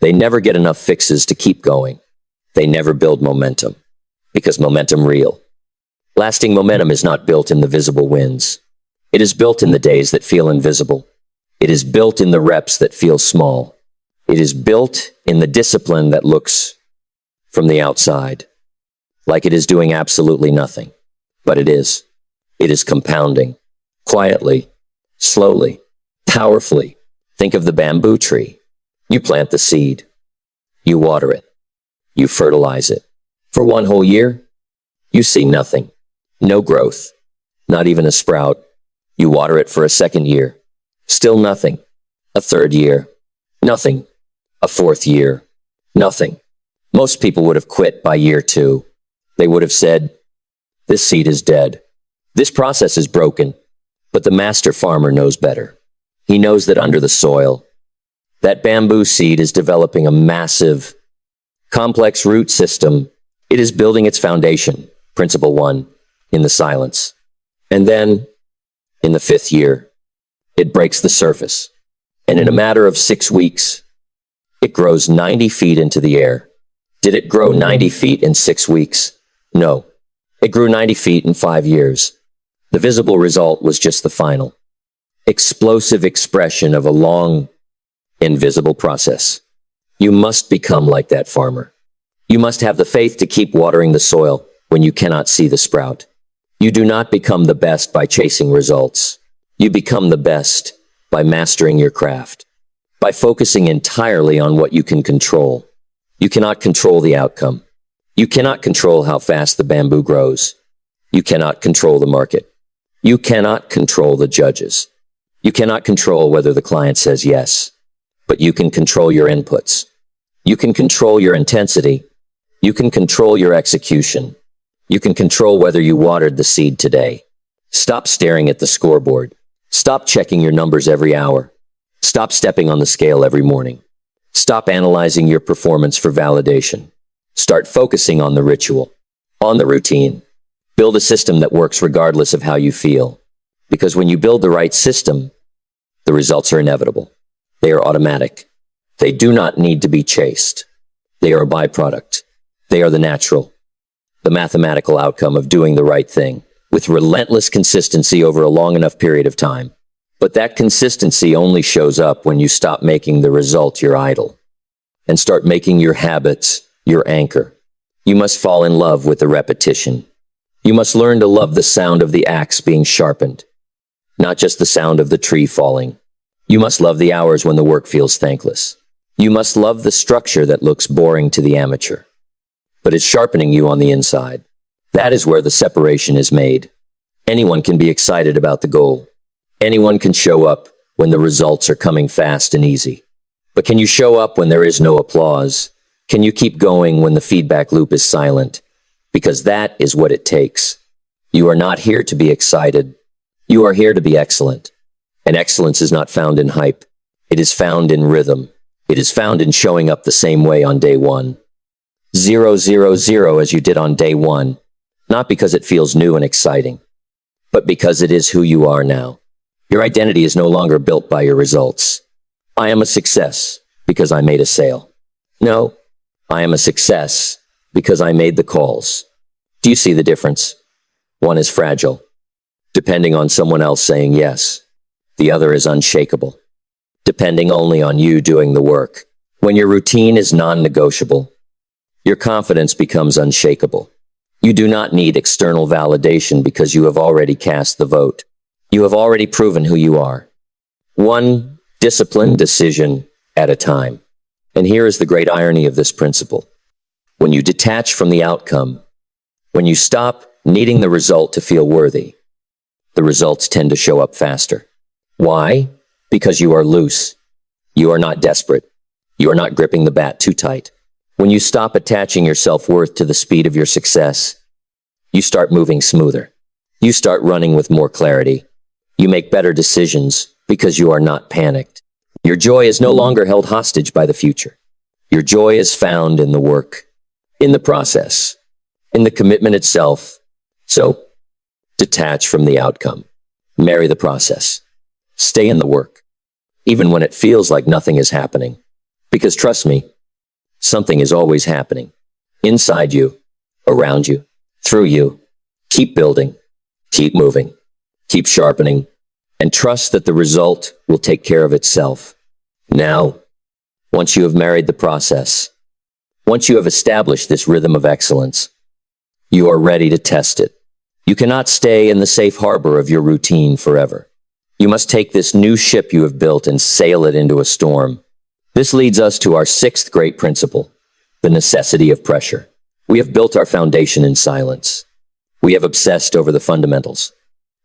they never get enough fixes to keep going. They never build momentum, because momentum real. Lasting momentum is not built in the visible wins. It is built in the days that feel invisible. It is built in the reps that feel small. It is built in the discipline that looks from the outside, like it is doing absolutely nothing. But it is. It is compounding, quietly, slowly, powerfully. Think of the bamboo tree. You plant the seed. You water it. You fertilize it. For one whole year, you see nothing. No growth. Not even a sprout. You water it for a second year. Still nothing. A third year. Nothing. A fourth year. Nothing. Most people would have quit by year 2. They would have said, this seed is dead. This process is broken. But the master farmer knows better. He knows that under the soil, that bamboo seed is developing a massive, complex root system. It is building its foundation, principle 1, in the silence. And then, in the 5th year, it breaks the surface. And in a matter of 6 weeks, it grows 90 feet into the air. Did it grow 90 feet in 6 weeks? No. It grew 90 feet in 5 years. The visible result was just the final, explosive expression of a long, invisible process. You must become like that farmer. You must have the faith to keep watering the soil when you cannot see the sprout. You do not become the best by chasing results. You become the best by mastering your craft, by focusing entirely on what you can control. You cannot control the outcome. You cannot control how fast the bamboo grows. You cannot control the market. You cannot control the judges. You cannot control whether the client says yes, but you can control your inputs. You can control your intensity. You can control your execution. You can control whether you watered the seed today. Stop staring at the scoreboard. Stop checking your numbers every hour. Stop stepping on the scale every morning. Stop analyzing your performance for validation. Start focusing on the ritual, on the routine. Build a system that works regardless of how you feel. Because when you build the right system, the results are inevitable. They are automatic. They do not need to be chased. They are a byproduct. They are the natural, the mathematical outcome of doing the right thing with relentless consistency over a long enough period of time. But that consistency only shows up when you stop making the result your idol and start making your habits your anchor. You must fall in love with the repetition. You must learn to love the sound of the axe being sharpened, not just the sound of the tree falling. You must love the hours when the work feels thankless. You must love the structure that looks boring to the amateur, but is sharpening you on the inside. That is where the separation is made. Anyone can be excited about the goal. Anyone can show up when the results are coming fast and easy. But can you show up when there is no applause? Can you keep going when the feedback loop is silent? Because that is what it takes. You are not here to be excited. You are here to be excellent. And excellence is not found in hype. It is found in rhythm. It is found in showing up the same way on day 1. 0, 0, 0 as you did on day 1. Not because it feels new and exciting, but because it is who you are now. Your identity is no longer built by your results. I am a success because I made a sale. No, I am a success because I made the calls. Do you see the difference? One is fragile, depending on someone else saying yes. The other is unshakable, depending only on you doing the work. When your routine is non-negotiable, your confidence becomes unshakable. You do not need external validation because you have already cast the vote. You have already proven who you are. one disciplined decision at a time. And here is the great irony of this principle. When you detach from the outcome, when you stop needing the result to feel worthy, the results tend to show up faster. Why? Because you are loose. You are not desperate. You are not gripping the bat too tight. When you stop attaching your self-worth to the speed of your success, you start moving smoother. You start running with more clarity. You make better decisions because you are not panicked. Your joy is no longer held hostage by the future. Your joy is found in the work, in the process, in the commitment itself. So, detach from the outcome. Marry the process. Stay in the work, even when it feels like nothing is happening. Because trust me, something is always happening. Inside you, around you, through you. Keep building, keep moving, keep sharpening, and trust that the result will take care of itself. Now, once you have married the process, once you have established this rhythm of excellence, you are ready to test it. You cannot stay in the safe harbor of your routine forever. You must take this new ship you have built and sail it into a storm. This leads us to our sixth great principle, the necessity of pressure. We have built our foundation in silence. We have obsessed over the fundamentals.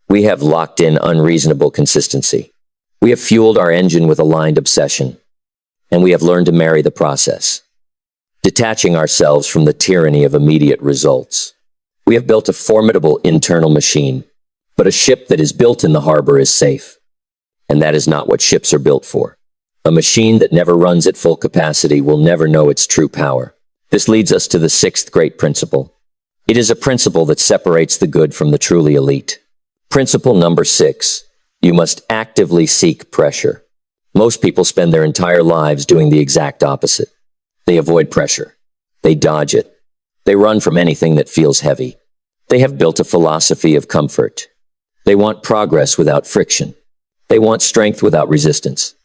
We have locked in unreasonable consistency. We have fueled our engine with aligned obsession. And we have learned to marry the process, detaching ourselves from the tyranny of immediate results. We have built a formidable internal machine, but a ship that is built in the harbor is safe. And that is not what ships are built for. A machine that never runs at full capacity will never know its true power. This leads us to the sixth great principle. It is a principle that separates the good from the truly elite. Principle number 6. You must actively seek pressure. Most people spend their entire lives doing the exact opposite. They avoid pressure. They dodge it. They run from anything that feels heavy. They have built a philosophy of comfort. They want progress without friction. They want strength without resistance.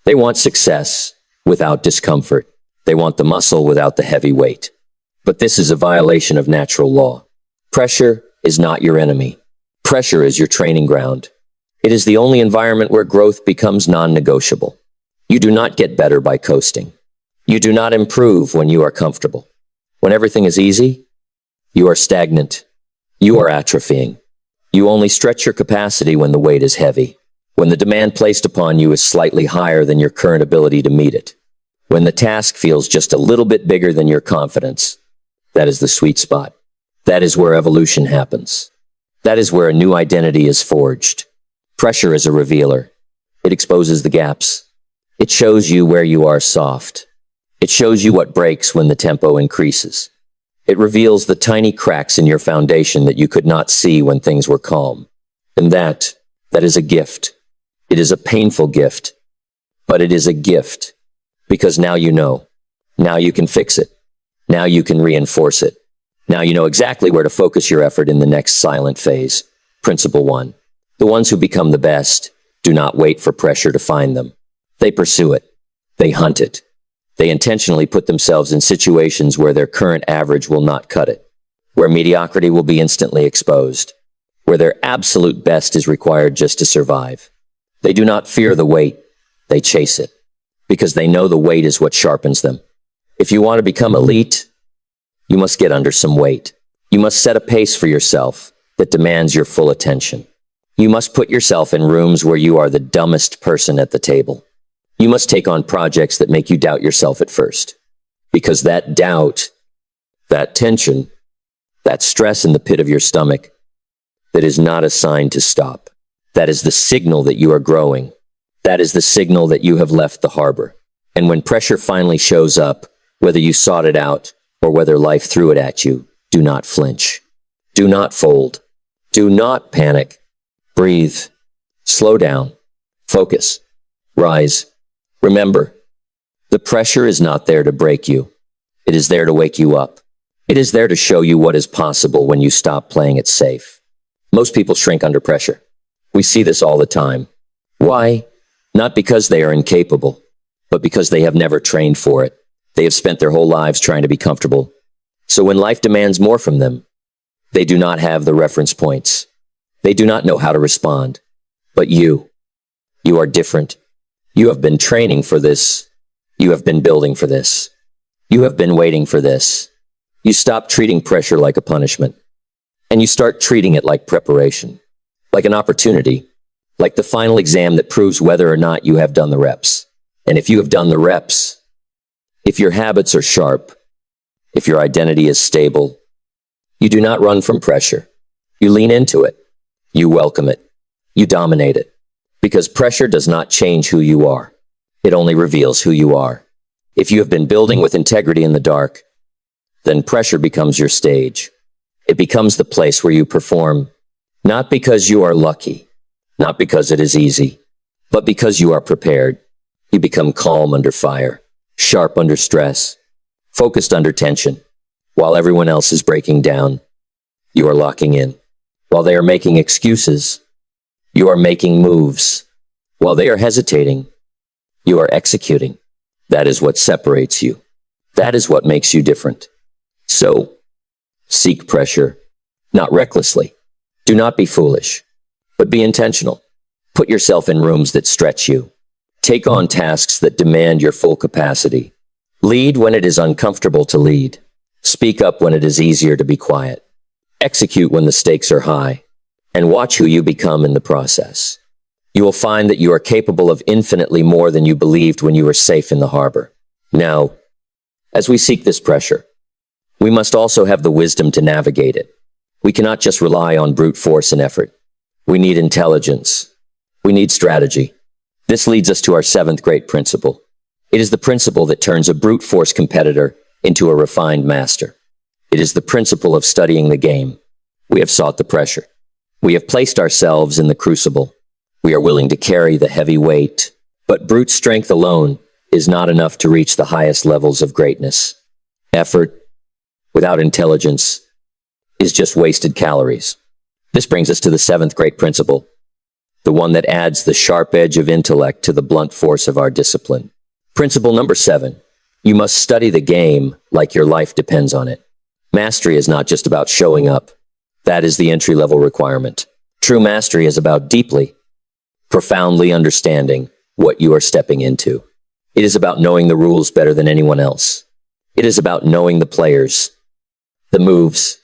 They want success without discomfort. They want the muscle without the heavy weight. But this is a violation of natural law. Pressure is not your enemy. Pressure is your training ground. It is the only environment where growth becomes non-negotiable. You do not get better by coasting. You do not improve when you are comfortable. When everything is easy, you are stagnant. You are atrophying. You only stretch your capacity when the weight is heavy. When the demand placed upon you is slightly higher than your current ability to meet it. When the task feels just a little bit bigger than your confidence. That is the sweet spot. That is where evolution happens. That is where a new identity is forged. Pressure is a revealer. It exposes the gaps. It shows you where you are soft. It shows you what breaks when the tempo increases. It reveals the tiny cracks in your foundation that you could not see when things were calm. And that is a gift. It is a painful gift, but it is a gift because now you know. Now you can fix it. Now you can reinforce it. Now you know exactly where to focus your effort in the next silent phase. Principle 1. The ones who become the best do not wait for pressure to find them. They pursue it. They hunt it. They intentionally put themselves in situations where their current average will not cut it, where mediocrity will be instantly exposed, where their absolute best is required just to survive. They do not fear the weight. They chase it, because they know the weight is what sharpens them. If you want to become elite, you must get under some weight. You must set a pace for yourself that demands your full attention. You must put yourself in rooms where you are the dumbest person at the table. You must take on projects that make you doubt yourself at first. Because that doubt, that tension, that stress in the pit of your stomach, that is not a sign to stop. That is the signal that you are growing. That is the signal that you have left the harbor. And when pressure finally shows up, whether you sought it out or whether life threw it at you, do not flinch. Do not fold. Do not panic. Breathe. Slow down. Focus. Rise. Remember, the pressure is not there to break you. It is there to wake you up. It is there to show you what is possible when you stop playing it safe. Most people shrink under pressure. We see this all the time. Why? Not because they are incapable, but because they have never trained for it. They have spent their whole lives trying to be comfortable. So when life demands more from them, they do not have the reference points. They do not know how to respond. But you You are different. You have been training for this. You have been building for this. You have been waiting for this. You stop treating pressure like a punishment, and you start treating it like preparation, like an opportunity, like the final exam that proves whether or not you have done the reps. And if you have done the reps, if your habits are sharp, if your identity is stable, you do not run from pressure. You lean into it. You welcome it. You dominate it. Because pressure does not change who you are. It only reveals who you are. If you have been building with integrity in the dark, then pressure becomes your stage. It becomes the place where you perform, not because you are lucky, not because it is easy, but because you are prepared. You become calm under fire, sharp under stress, focused under tension. While everyone else is breaking down, you are locking in. While they are making excuses, you are making moves. While they are hesitating, you are executing. That is what separates you. That is what makes you different. So, seek pressure, not recklessly. Do not be foolish, but be intentional. Put yourself in rooms that stretch you. Take on tasks that demand your full capacity. Lead when it is uncomfortable to lead. Speak up when it is easier to be quiet. Execute when the stakes are high. And watch who you become in the process. You will find that you are capable of infinitely more than you believed when you were safe in the harbor. Now, as we seek this pressure, we must also have the wisdom to navigate it. We cannot just rely on brute force and effort. We need intelligence. We need strategy. This leads us to our seventh great principle. It is the principle that turns a brute force competitor into a refined master. It is the principle of studying the game. We have sought the pressure. We have placed ourselves in the crucible. We are willing to carry the heavy weight. But brute strength alone is not enough to reach the highest levels of greatness. Effort without intelligence is just wasted calories. This brings us to the seventh great principle, the one that adds the sharp edge of intellect to the blunt force of our discipline. Principle number 7, you must study the game like your life depends on it. Mastery is not just about showing up. That is the entry-level requirement. True mastery is about deeply, profoundly understanding what you are stepping into. It is about knowing the rules better than anyone else. It is about knowing the players, the moves,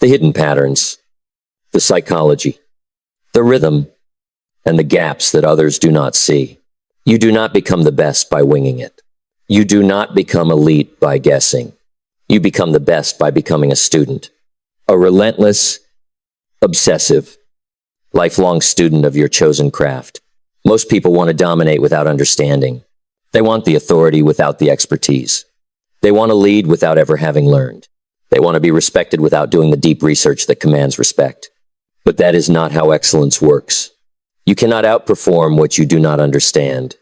the hidden patterns, the psychology, the rhythm, and the gaps that others do not see. You do not become the best by winging it. You do not become elite by guessing. You become the best by becoming a student, a relentless, obsessive, lifelong student of your chosen craft. Most people want to dominate without understanding. They want the authority without the expertise. They want to lead without ever having learned. They want to be respected without doing the deep research that commands respect. But that is not how excellence works. You cannot outperform what you do not understand.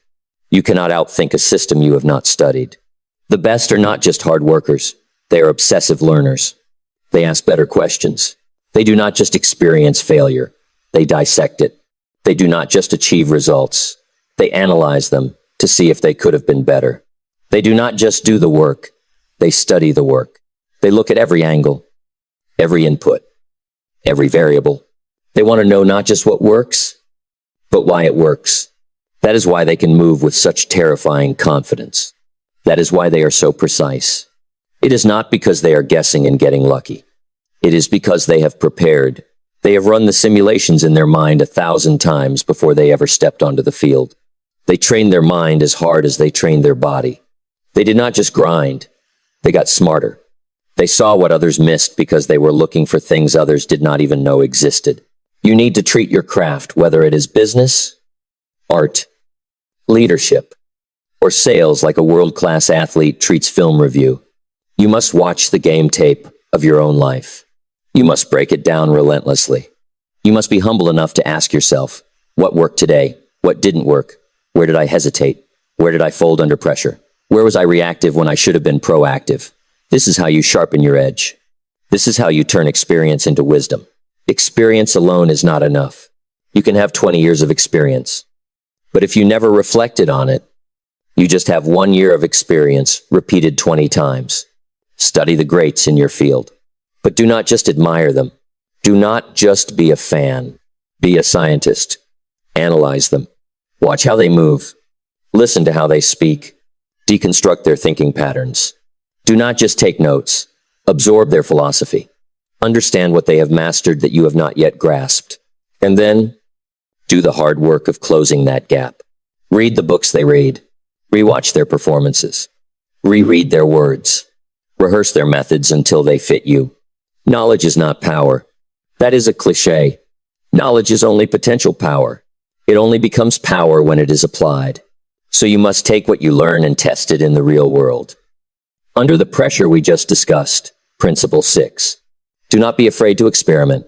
You cannot outthink a system you have not studied. The best are not just hard workers. They are obsessive learners. They ask better questions. They do not just experience failure. They dissect it. They do not just achieve results. They analyze them to see if they could have been better. They do not just do the work. They study the work. They look at every angle, every input, every variable. They want to know not just what works, but why it works. That is why they can move with such terrifying confidence. That is why they are so precise. It is not because they are guessing and getting lucky. It is because they have prepared. They have run the simulations in their mind 1,000 times before they ever stepped onto the field. They trained their mind as hard as they trained their body. They did not just grind. They got smarter. They saw what others missed because they were looking for things others did not even know existed. You need to treat your craft, whether it is business, art, leadership, or sales, like a world-class athlete treats film review. You must watch the game tape of your own life. You must break it down relentlessly. You must be humble enough to ask yourself, what worked today? What didn't work? Where did I hesitate? Where did I fold under pressure? Where was I reactive when I should have been proactive? This is how you sharpen your edge. This is how you turn experience into wisdom. Experience alone is not enough. You can have 20 years of experience. But if you never reflected on it, you just have 1 year of experience repeated 20 times. Study the greats in your field. But do not just admire them. Do not just be a fan. Be a scientist. Analyze them. Watch how they move. Listen to how they speak. Deconstruct their thinking patterns. Do not just take notes. Absorb their philosophy. Understand what they have mastered that you have not yet grasped. And then, do the hard work of closing that gap. Read the books they read. Rewatch their performances. Reread their words. Rehearse their methods until they fit you. Knowledge is not power. That is a cliché. Knowledge is only potential power. It only becomes power when it is applied. So you must take what you learn and test it in the real world. Under the pressure we just discussed, Principle 6. Do not be afraid to experiment.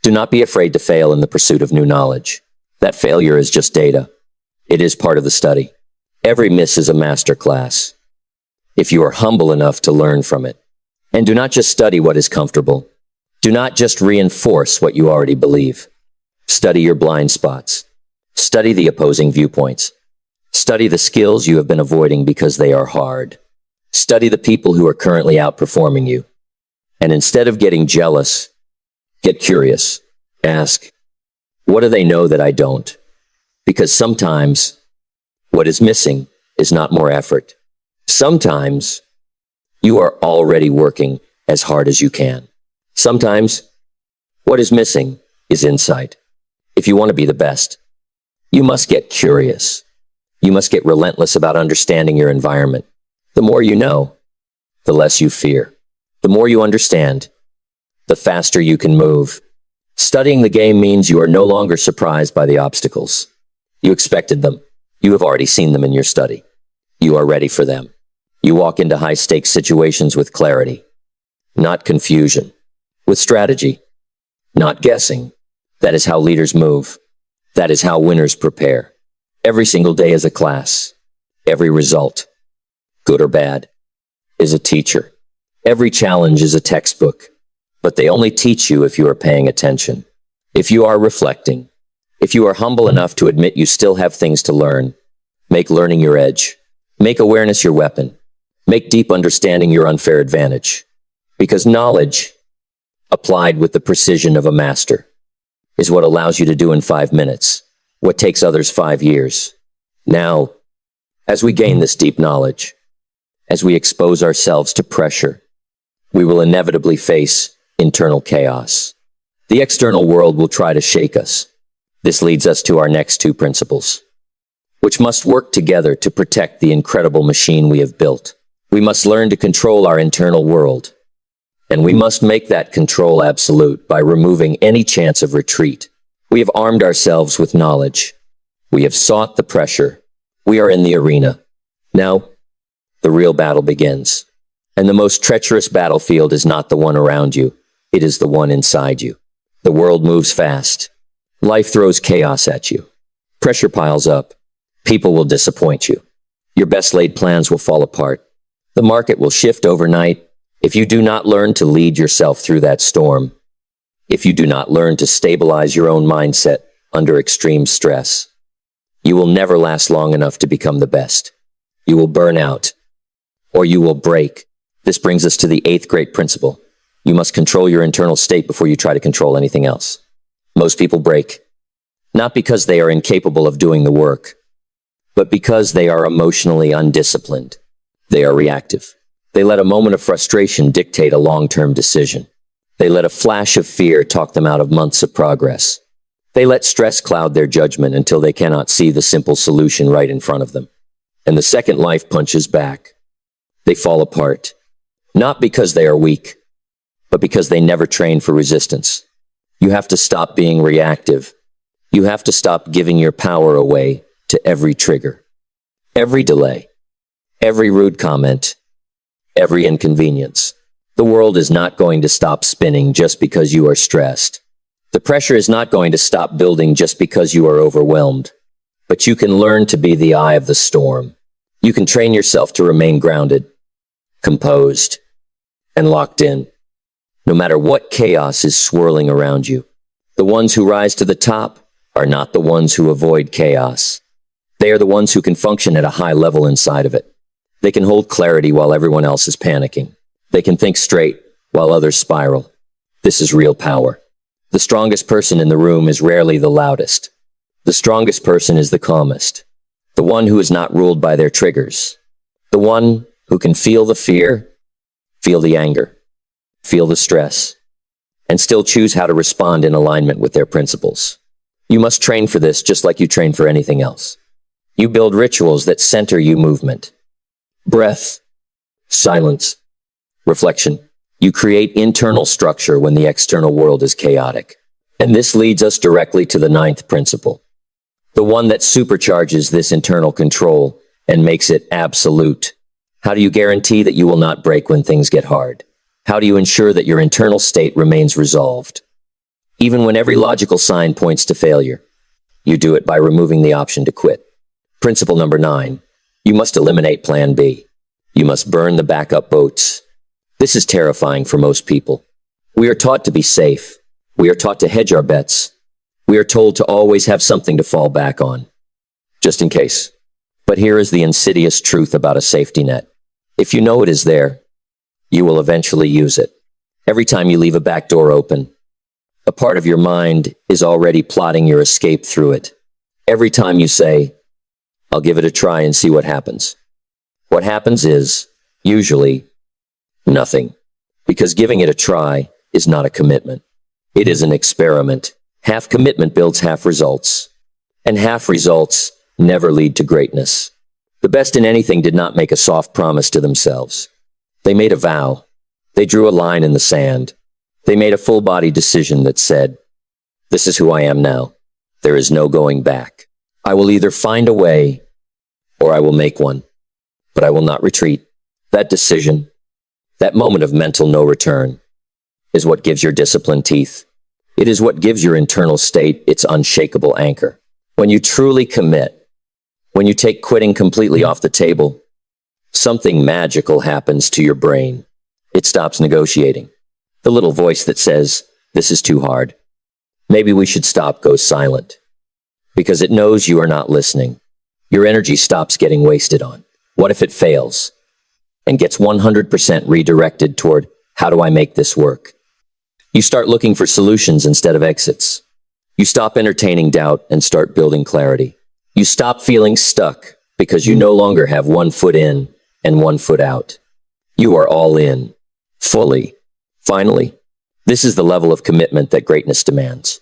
Do not be afraid to fail in the pursuit of new knowledge. That failure is just data. It is part of the study. Every miss is a master class. If you are humble enough to learn from it. And do not just study what is comfortable. Do not just reinforce what you already believe. Study your blind spots. Study the opposing viewpoints. Study the skills you have been avoiding because they are hard. Study the people who are currently outperforming you. And instead of getting jealous, get curious. Ask, what do they know that I don't? Because sometimes what is missing is not more effort. Sometimes you are already working as hard as you can. Sometimes what is missing is insight. If you want to be the best, you must get curious. You must get relentless about understanding your environment. The more you know, the less you fear. The more you understand, the faster you can move. Studying the game means you are no longer surprised by the obstacles. You expected them. You have already seen them in your study. You are ready for them. You walk into high-stakes situations with clarity, not confusion, with strategy, not guessing. That is how leaders move. That is how winners prepare. Every single day is a class. Every result, good or bad, is a teacher. Every challenge is a textbook. But they only teach you if you are paying attention. If you are reflecting. If you are humble enough to admit you still have things to learn. Make learning your edge. Make awareness your weapon. Make deep understanding your unfair advantage. Because knowledge, applied with the precision of a master, is what allows you to do in 5 minutes what takes others 5 years. Now, as we gain this deep knowledge, as we expose ourselves to pressure, we will inevitably face internal chaos. The external world will try to shake us. This leads us to our next 2 principles, which must work together to protect the incredible machine we have built. We must learn to control our internal world, and we must make that control absolute by removing any chance of retreat. We have armed ourselves with knowledge. We have sought the pressure. We are in the arena. Now, the real battle begins. And the most treacherous battlefield is not the one around you. It is the one inside you. The world moves fast. Life throws chaos at you. Pressure piles up. People will disappoint you. Your best laid plans will fall apart. The market will shift overnight. If you do not learn to lead yourself through that storm, if you do not learn to stabilize your own mindset under extreme stress, you will never last long enough to become the best. You will burn out, or you will break. This brings us to the 8th great principle. You must control your internal state before you try to control anything else. Most people break, not because they are incapable of doing the work, but because they are emotionally undisciplined. They are reactive. They let a moment of frustration dictate a long-term decision. They let a flash of fear talk them out of months of progress. They let stress cloud their judgment until they cannot see the simple solution right in front of them. And the second life punches back. They fall apart. Not because they are weak, but because they never trained for resistance. You have to stop being reactive. You have to stop giving your power away to every trigger, every delay, every rude comment, every inconvenience. The world is not going to stop spinning just because you are stressed. The pressure is not going to stop building just because you are overwhelmed. But you can learn to be the eye of the storm. You can train yourself to remain grounded, composed, and locked in, no matter what chaos is swirling around you. The ones who rise to the top are not the ones who avoid chaos. They are the ones who can function at a high level inside of it. They can hold clarity while everyone else is panicking. They can think straight while others spiral. This is real power. The strongest person in the room is rarely the loudest. The strongest person is the calmest, the one who is not ruled by their triggers, the one who can feel the fear, feel the anger, feel the stress, and still choose how to respond in alignment with their principles. You must train for this just like you train for anything else. You build rituals that center you movement, breath, silence, reflection. You create internal structure when the external world is chaotic. And this leads us directly to the ninth principle, the one that supercharges this internal control and makes it absolute. How do you guarantee that you will not break when things get hard? How do you ensure that your internal state remains resolved? Even when every logical sign points to failure, you do it by removing the option to quit. Principle number 9, you must eliminate plan B. You must burn the backup boats. This is terrifying for most people. We are taught to be safe. We are taught to hedge our bets. We are told to always have something to fall back on, just in case. But here is the insidious truth about a safety net. If you know it is there, you will eventually use it. Every time you leave a back door open, a part of your mind is already plotting your escape through it. Every time you say, I'll give it a try and see what happens. What happens is, usually, nothing. Because giving it a try is not a commitment. It is an experiment. Half commitment builds half results. And half results never lead to greatness. The best in anything did not make a soft promise to themselves. They made a vow. They drew a line in the sand. They made a full-body decision that said, this is who I am now. There is no going back. I will either find a way or I will make one. But I will not retreat. That decision, that moment of mental no return, is what gives your discipline teeth. It is what gives your internal state its unshakable anchor. When you truly commit, when you take quitting completely off the table, something magical happens to your brain. It stops negotiating. The little voice that says, this is too hard. Maybe we should stop goes silent. Because it knows you are not listening. Your energy stops getting wasted on, what if it fails? And gets 100% redirected toward, how do I make this work? You start looking for solutions instead of exits. You stop entertaining doubt and start building clarity. You stop feeling stuck because you no longer have one foot in and one foot out. You are all in, fully. Finally, this is the level of commitment that greatness demands.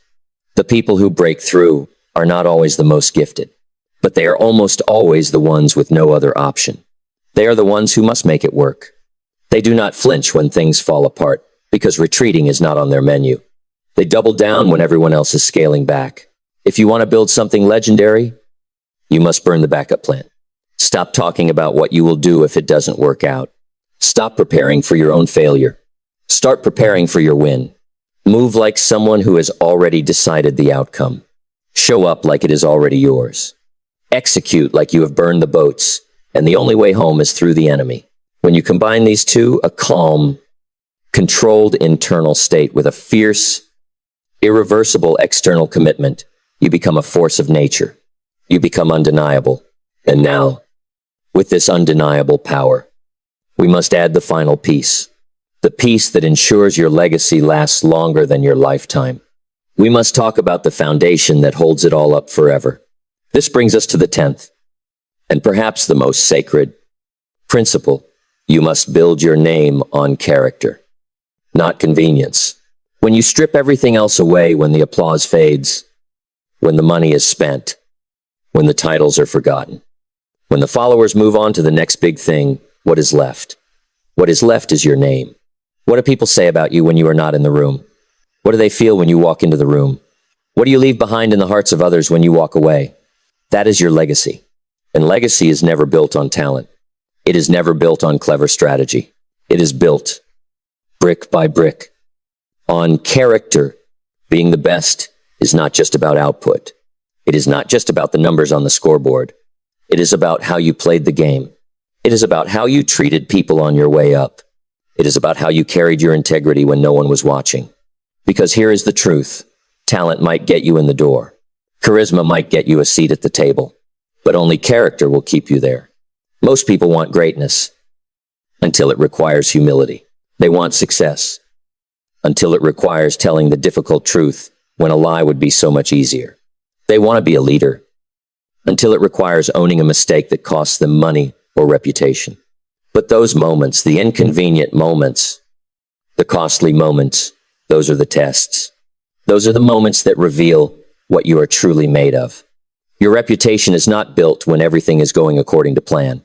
The people who break through are not always the most gifted, but they are almost always the ones with no other option. They are the ones who must make it work. They do not flinch when things fall apart because retreating is not on their menu. They double down when everyone else is scaling back. If you want to build something legendary, you must burn the backup plan. Stop talking about what you will do if it doesn't work out. Stop preparing for your own failure. Start preparing for your win. Move like someone who has already decided the outcome. Show up like it is already yours. Execute like you have burned the boats, and the only way home is through the enemy. When you combine these two, a calm, controlled internal state with a fierce, irreversible external commitment, you become a force of nature. You become undeniable. And now, with this undeniable power, we must add the final piece. The piece that ensures your legacy lasts longer than your lifetime. We must talk about the foundation that holds it all up forever. This brings us to the 10th, and perhaps the most sacred principle. You must build your name on character, not convenience. When you strip everything else away, when the applause fades, when the money is spent, when the titles are forgotten, when the followers move on to the next big thing, what is left? What is left is your name. What do people say about you when you are not in the room? What do they feel when you walk into the room? What do you leave behind in the hearts of others when you walk away? That is your legacy. And legacy is never built on talent. It is never built on clever strategy. It is built, brick by brick, on character. Being the best is not just about output. It is not just about the numbers on the scoreboard. It is about how you played the game. It is about how you treated people on your way up. It is about how you carried your integrity when no one was watching. Because here is the truth. Talent might get you in the door. Charisma might get you a seat at the table. But only character will keep you there. Most people want greatness until it requires humility. They want success until it requires telling the difficult truth when a lie would be so much easier. They want to be a leader until it requires owning a mistake that costs them money or reputation. But those moments, the inconvenient moments, the costly moments, those are the tests. Those are the moments that reveal what you are truly made of. Your reputation is not built when everything is going according to plan.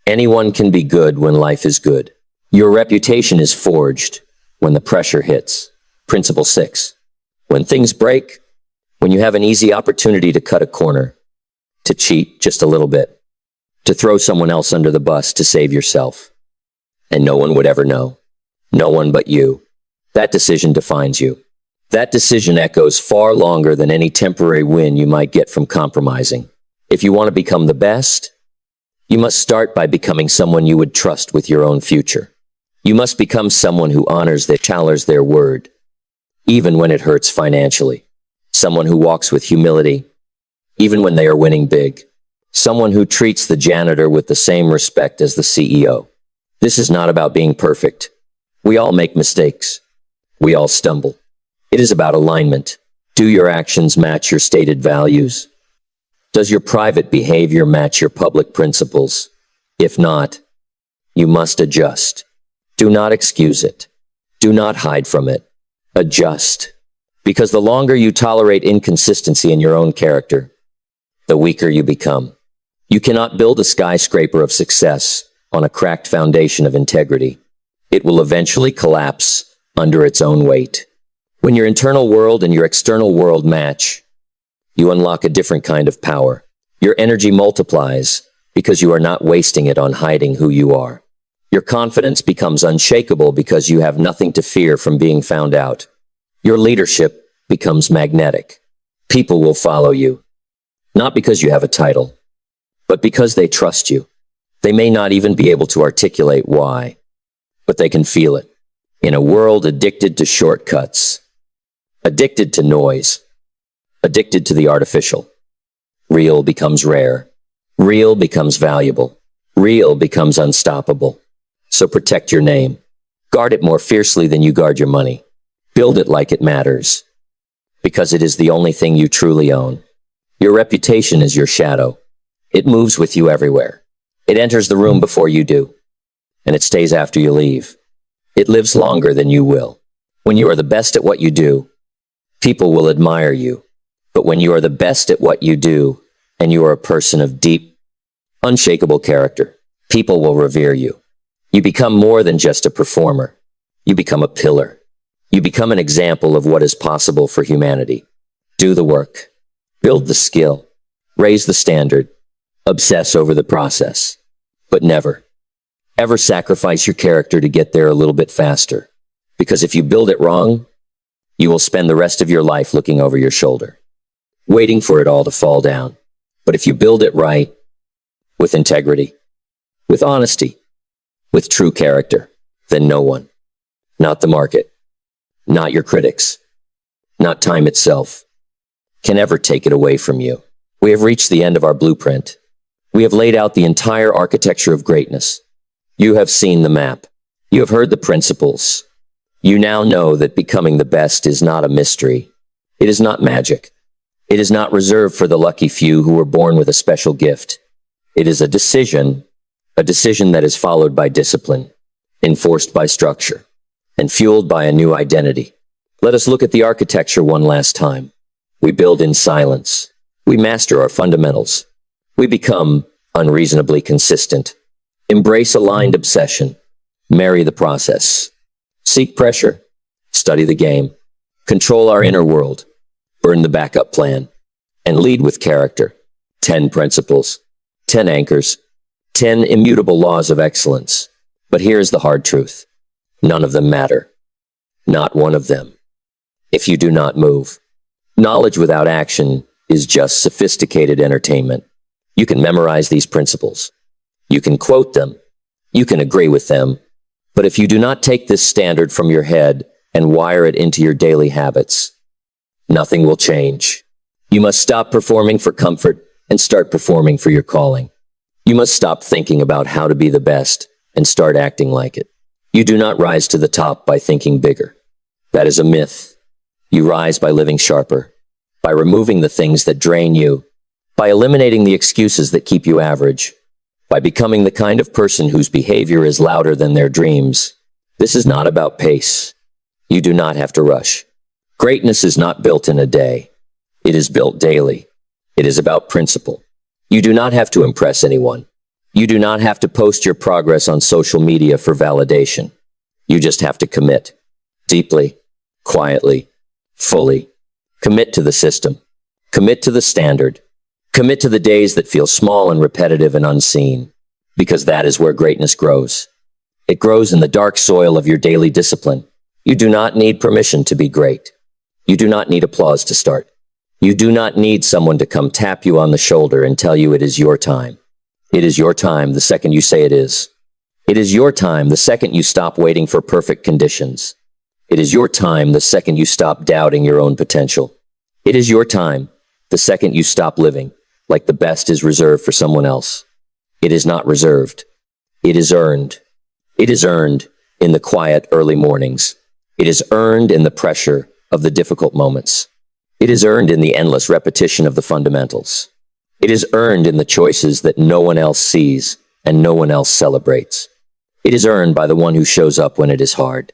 Anyone can be good when life is good. Your reputation is forged when the pressure hits. Principle 6. When things break, when you have an easy opportunity to cut a corner, to cheat just a little bit, to throw someone else under the bus to save yourself. And no one would ever know. No one but you. That decision defines you. That decision echoes far longer than any temporary win you might get from compromising. If you want to become the best, you must start by becoming someone you would trust with your own future. You must become someone who honors their word, even when it hurts financially. Someone who walks with humility, even when they are winning big. Someone who treats the janitor with the same respect as the CEO. This is not about being perfect. We all make mistakes. We all stumble. It is about alignment. Do your actions match your stated values? Does your private behavior match your public principles? If not, you must adjust. Do not excuse it. Do not hide from it. Adjust. Because the longer you tolerate inconsistency in your own character, the weaker you become. You cannot build a skyscraper of success on a cracked foundation of integrity. It will eventually collapse under its own weight. When your internal world and your external world match, you unlock a different kind of power. Your energy multiplies because you are not wasting it on hiding who you are. Your confidence becomes unshakable because you have nothing to fear from being found out. Your leadership becomes magnetic. People will follow you, not because you have a title, but because they trust you. They may not even be able to articulate why, but they can feel it. In a world addicted to shortcuts, addicted to noise, addicted to the artificial, real becomes rare. Real becomes valuable. Real becomes unstoppable. So protect your name. Guard it more fiercely than you guard your money. Build it like it matters, because it is the only thing you truly own. Your reputation is your shadow. It moves with you everywhere. It enters the room before you do, and it stays after you leave. It lives longer than you will. When you are the best at what you do, people will admire you. But when you are the best at what you do, and you are a person of deep, unshakable character, people will revere you. You become more than just a performer. You become a pillar. You become an example of what is possible for humanity. Do the work. Build the skill. Raise the standard. Obsess over the process. But never, ever sacrifice your character to get there a little bit faster. Because if you build it wrong, you will spend the rest of your life looking over your shoulder, waiting for it all to fall down. But if you build it right, with integrity, with honesty, with true character, then no one, not the market, not your critics, not time itself, can ever take it away from you. We have reached the end of our blueprint. We have laid out the entire architecture of greatness. You have seen the map. You have heard the principles. You now know that becoming the best is not a mystery. It is not magic. It is not reserved for the lucky few who were born with a special gift. It is a decision that is followed by discipline, enforced by structure, and fueled by a new identity. Let us look at the architecture one last time. We build in silence. We master our fundamentals. We become unreasonably consistent. Embrace aligned obsession. Marry the process. Seek pressure. Study the game. Control our inner world. Burn the backup plan. And lead with character. 10 principles. 10 anchors. 10 immutable laws of excellence. But here's the hard truth. None of them matter. Not one of them. If you do not move. Knowledge without action is just sophisticated entertainment. You can memorize these principles. You can quote them. You can agree with them. But if you do not take this standard from your head and wire it into your daily habits, nothing will change. You must stop performing for comfort and start performing for your calling. You must stop thinking about how to be the best and start acting like it. You do not rise to the top by thinking bigger. That is a myth. You rise by living sharper, by removing the things that drain you, by eliminating the excuses that keep you average, by becoming the kind of person whose behavior is louder than their dreams. This is not about pace. You do not have to rush. Greatness is not built in a day. It is built daily. It is about principle. You do not have to impress anyone. You do not have to post your progress on social media for validation. You just have to commit. Deeply, quietly, fully. Commit to the system. Commit to the standard. Commit to the days that feel small and repetitive and unseen, because that is where greatness grows. It grows in the dark soil of your daily discipline. You do not need permission to be great. You do not need applause to start. You do not need someone to come tap you on the shoulder and tell you it is your time. It is your time the second you say it is. It is your time the second you stop waiting for perfect conditions. It is your time the second you stop doubting your own potential. It is your time the second you stop living like the best is reserved for someone else. It is not reserved. It is earned. It is earned in the quiet early mornings. It is earned in the pressure of the difficult moments. It is earned in the endless repetition of the fundamentals. It is earned in the choices that no one else sees and no one else celebrates. It is earned by the one who shows up when it is hard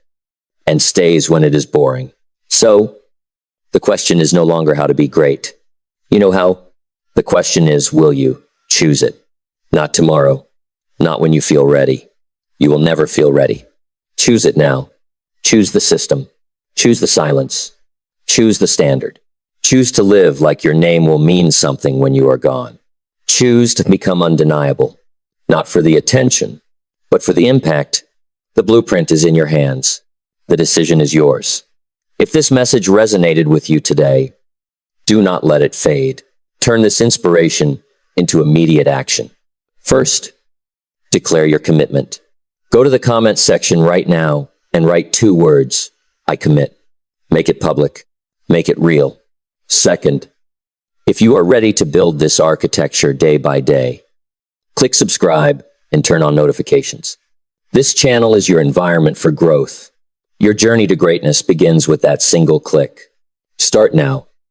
and stays when it is boring. So, the question is no longer how to be great. You know how? The question is, will you choose it? Not tomorrow. Not when you feel ready. You will never feel ready. Choose it now. Choose the system. Choose the silence. Choose the standard. Choose to live like your name will mean something when you are gone. Choose to become undeniable. Not for the attention, but for the impact. The blueprint is in your hands. The decision is yours. If this message resonated with you today, do not let it fade. Turn this inspiration into immediate action. First, declare your commitment. Go to the comments section right now and write 2 words, I commit. Make it public. Make it real. Second, if you are ready to build this architecture day by day, click subscribe and turn on notifications. This channel is your environment for growth. Your journey to greatness begins with that single click. Start now.